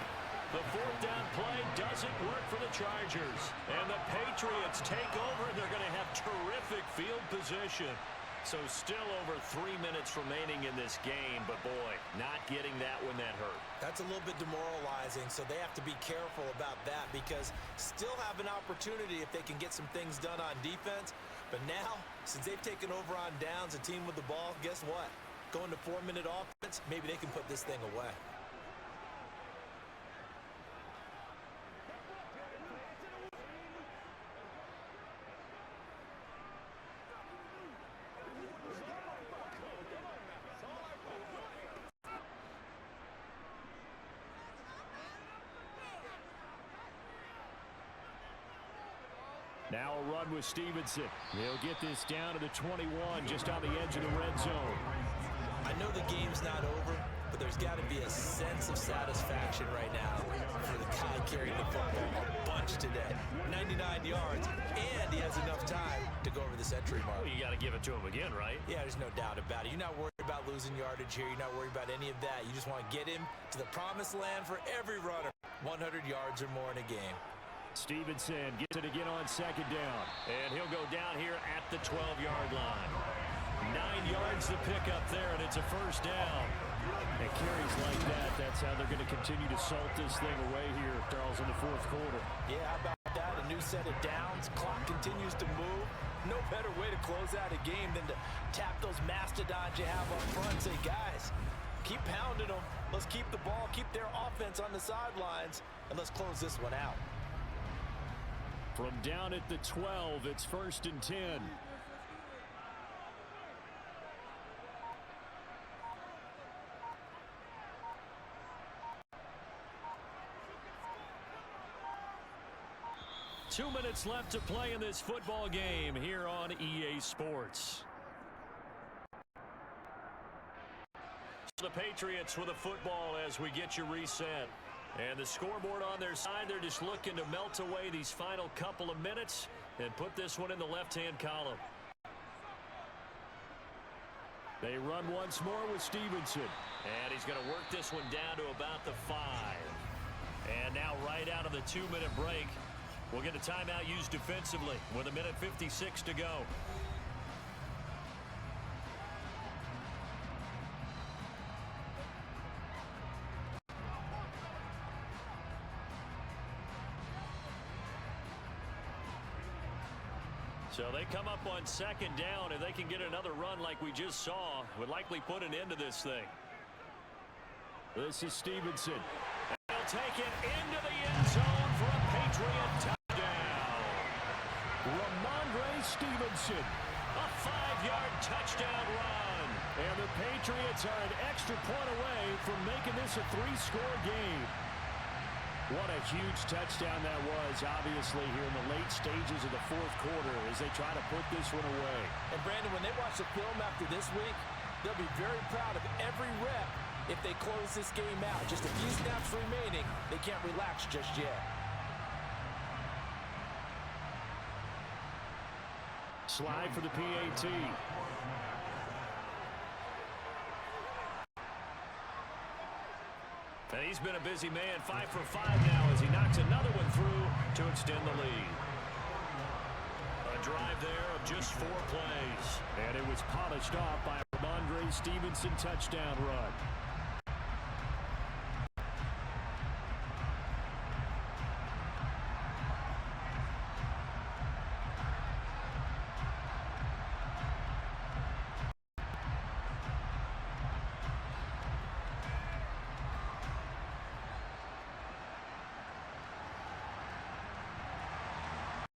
The 4th down play doesn't work for the Chargers. And the Patriots take over, and they're going to have terrific field position. So still over 3 minutes remaining in this game. But, boy, not getting that when that hurt. That's a little bit demoralizing, so they have to be careful about that because still have an opportunity if they can get some things done on defense. But now, since they've taken over on downs, a team with the ball, guess what? Going to 4-minute offense, maybe they can put this thing away. Now a run with Stevenson. They'll get this down to the 21, just on the edge of the red zone. I know the game's not over, but there's got to be a sense of satisfaction right now for the guy carrying the football a bunch today. 99 yards, and he has enough time to go over this entry mark. Well, you got to give it to him again, right? Yeah, there's no doubt about it. You're not worried about losing yardage here. You're not worried about any of that. You just want to get him to the promised land for every runner. 100 yards or more in a game. Stevenson gets it again on 2nd down. And he'll go down here at the 12-yard line. 9 yards to pick up there, and it's a 1st down. And carries like that, that's how they're going to continue to salt this thing away here, Charles, in the 4th quarter. Yeah, how about that? A new set of downs. Clock continues to move. No better way to close out a game than to tap those mastodons you have up front and say, guys, keep pounding them. Let's keep the ball, keep their offense on the sidelines, and let's close this one out. From down at the 12, it's 1st and 10. Two minutes left to play in this football game here on EA Sports. The Patriots with a football as we get you reset. And the scoreboard on their side, they're just looking to melt away these final couple of minutes and put this one in the left-hand column. They run once more with Stevenson. And he's going to work this one down to about the 5. And now right out of the 2-minute break, We'll get a timeout used defensively with 1:56 to go. So they come up on second down. If they can get another run like we just saw, would likely put an end to this thing. This is Stevenson. They'll take it into the end zone for a Patriot touchdown. Ramondre Stevenson. A 5-yard touchdown run. And the Patriots are an extra point away from making this a 3-score game. What a huge touchdown that was, obviously, here in the late stages of the fourth quarter as they try to put this one away. And, Brandon, when they watch the film after this week, they'll be very proud of every rep if they close this game out. Just a few snaps remaining. They can't relax just yet. Slide for the PAT. And he's been a busy man, 5 for 5 now as he knocks another one through to extend the lead. A drive there of just 4 plays. And it was polished off by a Ramondre Stevenson touchdown run.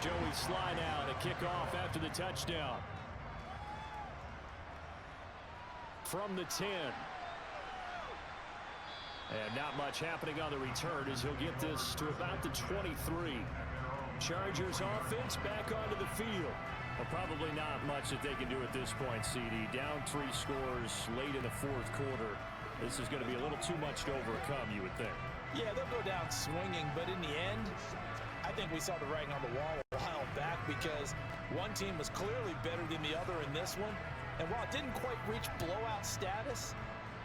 Joey slide out, a kickoff after the touchdown. From the 10. And not much happening on the return as he'll get this to about the 23. Chargers offense back onto the field. Well, probably not much that they can do at this point, CD. Down 3 scores late in the fourth quarter. This is going to be a little too much to overcome, you would think. Yeah, they'll go down swinging, but in the end, I think we saw the writing on the wall a while back because one team was clearly better than the other in this one. And while it didn't quite reach blowout status,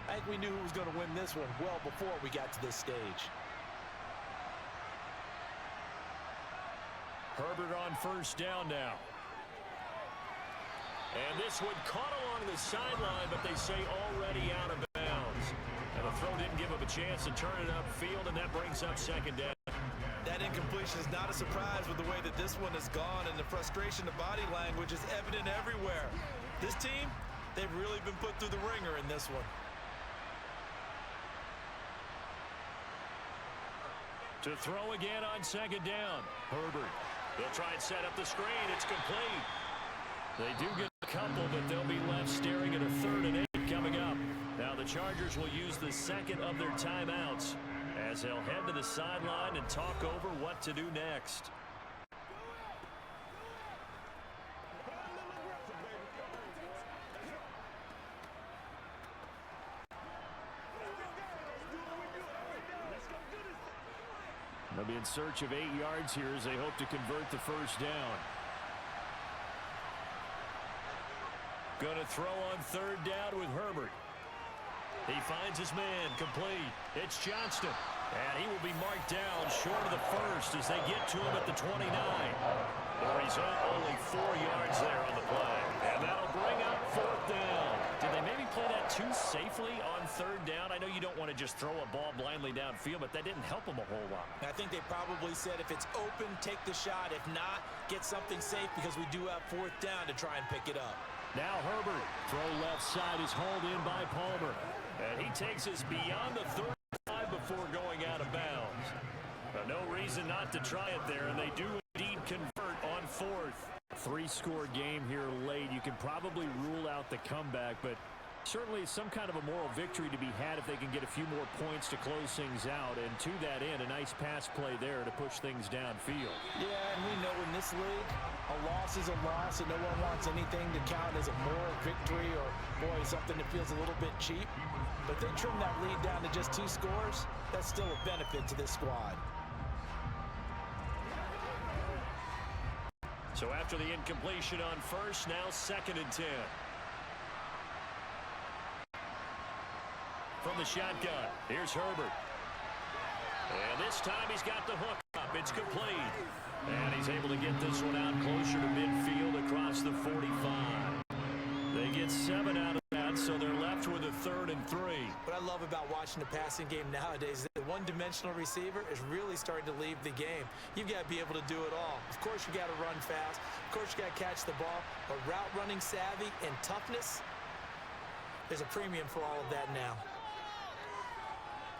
I think we knew who was going to win this one well before we got to this stage. Herbert on first down now. And this one caught along the sideline, but they say already out of bounds. And the throw didn't give him a chance to turn it upfield, and that brings up second down. That incompletion is not a surprise with the way that this one has gone, and the frustration of body language is evident everywhere. This team, they've really been put through the ringer in this one. To throw again on second down. Herbert. They'll try and set up the screen. It's complete. They do get a couple, but they'll be left staring at a 3rd and 8 coming up. Now the Chargers will use the second of their timeouts as they'll head to the sideline and talk over what to do next. They'll be in search of 8 yards here as they hope to convert the first down. Going to throw on 3rd down with Herbert. He finds his man, complete. It's Johnston. And he will be marked down short of the first as they get to him at the 29. The result, only 4 yards there on the play. And that'll bring up 4th down. Did they maybe play that too safely on 3rd down? I know you don't want to just throw a ball blindly downfield, but that didn't help them a whole lot. I think they probably said if it's open, take the shot. If not, get something safe because we do have 4th down to try and pick it up. Now Herbert. Throw left side is hauled in by Palmer. And he takes us beyond the 35 before going out of bounds. But no reason not to try it there, and they do indeed convert on 4th. 3-score game here late. You can probably rule out the comeback, but certainly some kind of a moral victory to be had if they can get a few more points to close things out. And to that end, a nice pass play there to push things downfield. Yeah, and we know in this league, a loss is a loss, and no one wants anything to count as a moral victory or, boy, something that feels a little bit cheap. But they trim that lead down to just 2 scores. That's still a benefit to this squad. So after the incompletion on first, now 2nd and 10. From the shotgun, here's Herbert. And this time he's got the hook up. It's complete. And he's able to get this one out closer to midfield across the 45. They get 7 out of that, so they're left with a 3rd and 3. What I love about watching the passing game nowadays is that the one-dimensional receiver is really starting to leave the game. You've got to be able to do it all. Of course, you got to run fast. Of course, you got to catch the ball. But route running savvy and toughness, there's a premium for all of that now.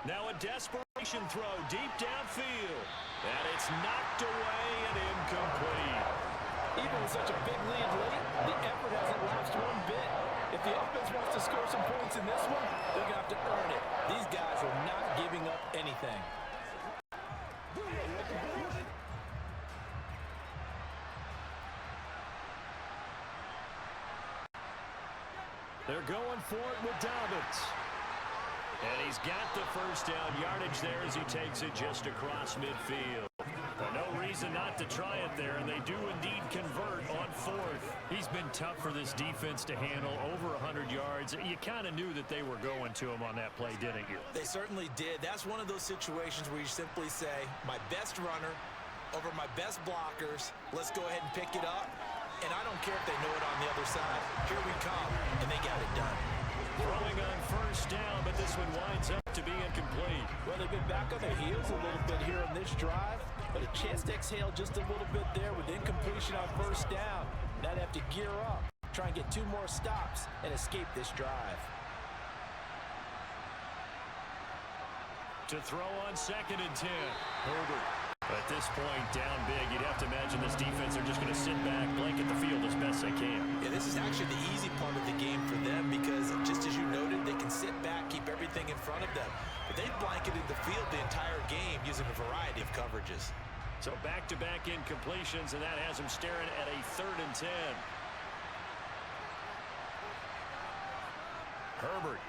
Now a desperation throw deep downfield. And it's knocked away and incomplete. Even with such a big lead late, the effort hasn't lapsed one bit. If the offense wants to score some points in this one, they're going to have to earn it. These guys are not giving up anything. They're going for it with Dobbins. And he's got the first down yardage there as he takes it just across midfield. But no reason not to try it there, and they do indeed convert on 4th. He's been tough for this defense to handle, over 100 yards. You kind of knew that they were going to him on that play, didn't you? They certainly did. That's one of those situations where you simply say, my best runner over my best blockers, let's go ahead and pick it up. And I don't care if they know it on the other side. Here we come, and they got it done. Throwing on first down, but this one winds up to be incomplete. Well, they've been back on their heels a little bit here on this drive, but a chance to exhale just a little bit there with incompletion on first down. Now they have to gear up, try and get 2 more stops, and escape this drive. To throw on 2nd and 10. Herbert. At this point, down big, you'd have to imagine this defense are just going to sit back, blanket the field as best they can. Yeah, this is actually the easy part of the game for them because, just as you noted, they can sit back, keep everything in front of them. But they've blanketed the field the entire game using a variety of coverages. So back-to-back incompletions, and that has them staring at a 3rd and 10. Herbert.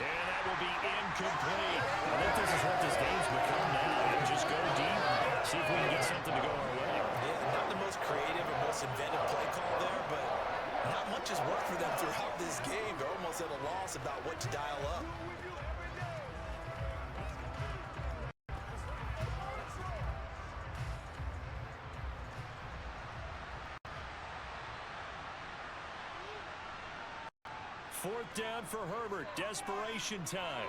And that will be incomplete. I think this is what this game's become now. And just go deep, see if we can get something to go our way. Yeah, not the most creative or most inventive play call there, but not much has worked for them throughout this game. They're almost at a loss about what to dial up. Fourth down for Herbert. Desperation time.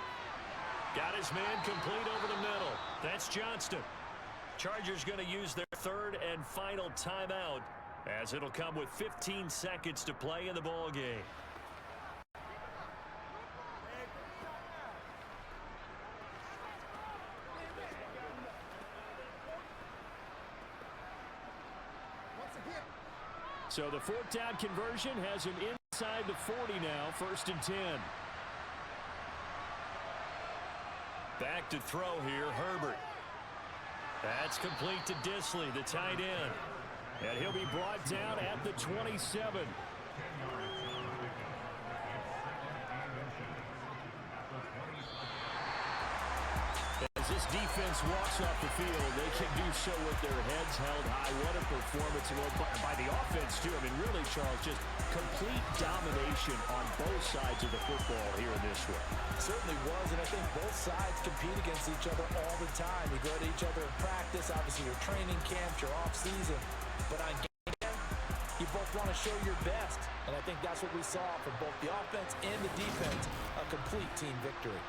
Got his man complete over the middle. That's Johnston. Chargers going to use their 3rd and final timeout as it'll come with 15 seconds to play in the ball game. So the 4th down conversion has him inside the 40 now, 1st and 10. Back to throw here, Herbert. That's complete to Disley, the tight end. And he'll be brought down at the 27. As this defense walks off the field, they can do so with their heads held high. What a performance by the offense, too. I mean, really, Charles, just complete domination on both sides of the football here in this one. Certainly was, and I think both sides compete against each other all the time. You go to each other in practice, obviously your training camps, your off-season. But on game day, you both want to show your best. And I think that's what we saw from both the offense and the defense, a complete team victory.